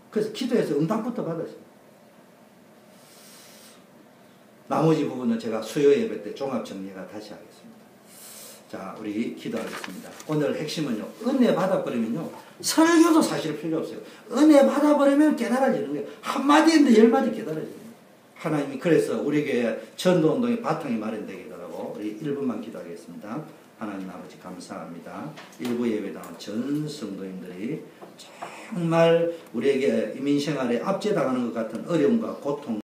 [SPEAKER 1] 그래서 기도해서 응답부터 받았어요. 나머지 부분은 제가 수요 예배 때 종합 정리가 다시 하겠습니다. 자, 우리 기도하겠습니다. 오늘 핵심은요. 은혜 받아버리면요. 설교도 사실 필요 없어요. 은혜 받아버리면 깨달아지는 거예요. 한마디인데 10마디 깨달아지는 거예요. 하나님이 그래서 우리에게 전도운동의 바탕이 마련되게 해달라고 우리 1분만 기도하겠습니다. 하나님 아버지 감사합니다. 일부 예배 나온 전 성도님들이 정말 우리에게 이민생활에 압제당하는 것 같은 어려움과 고통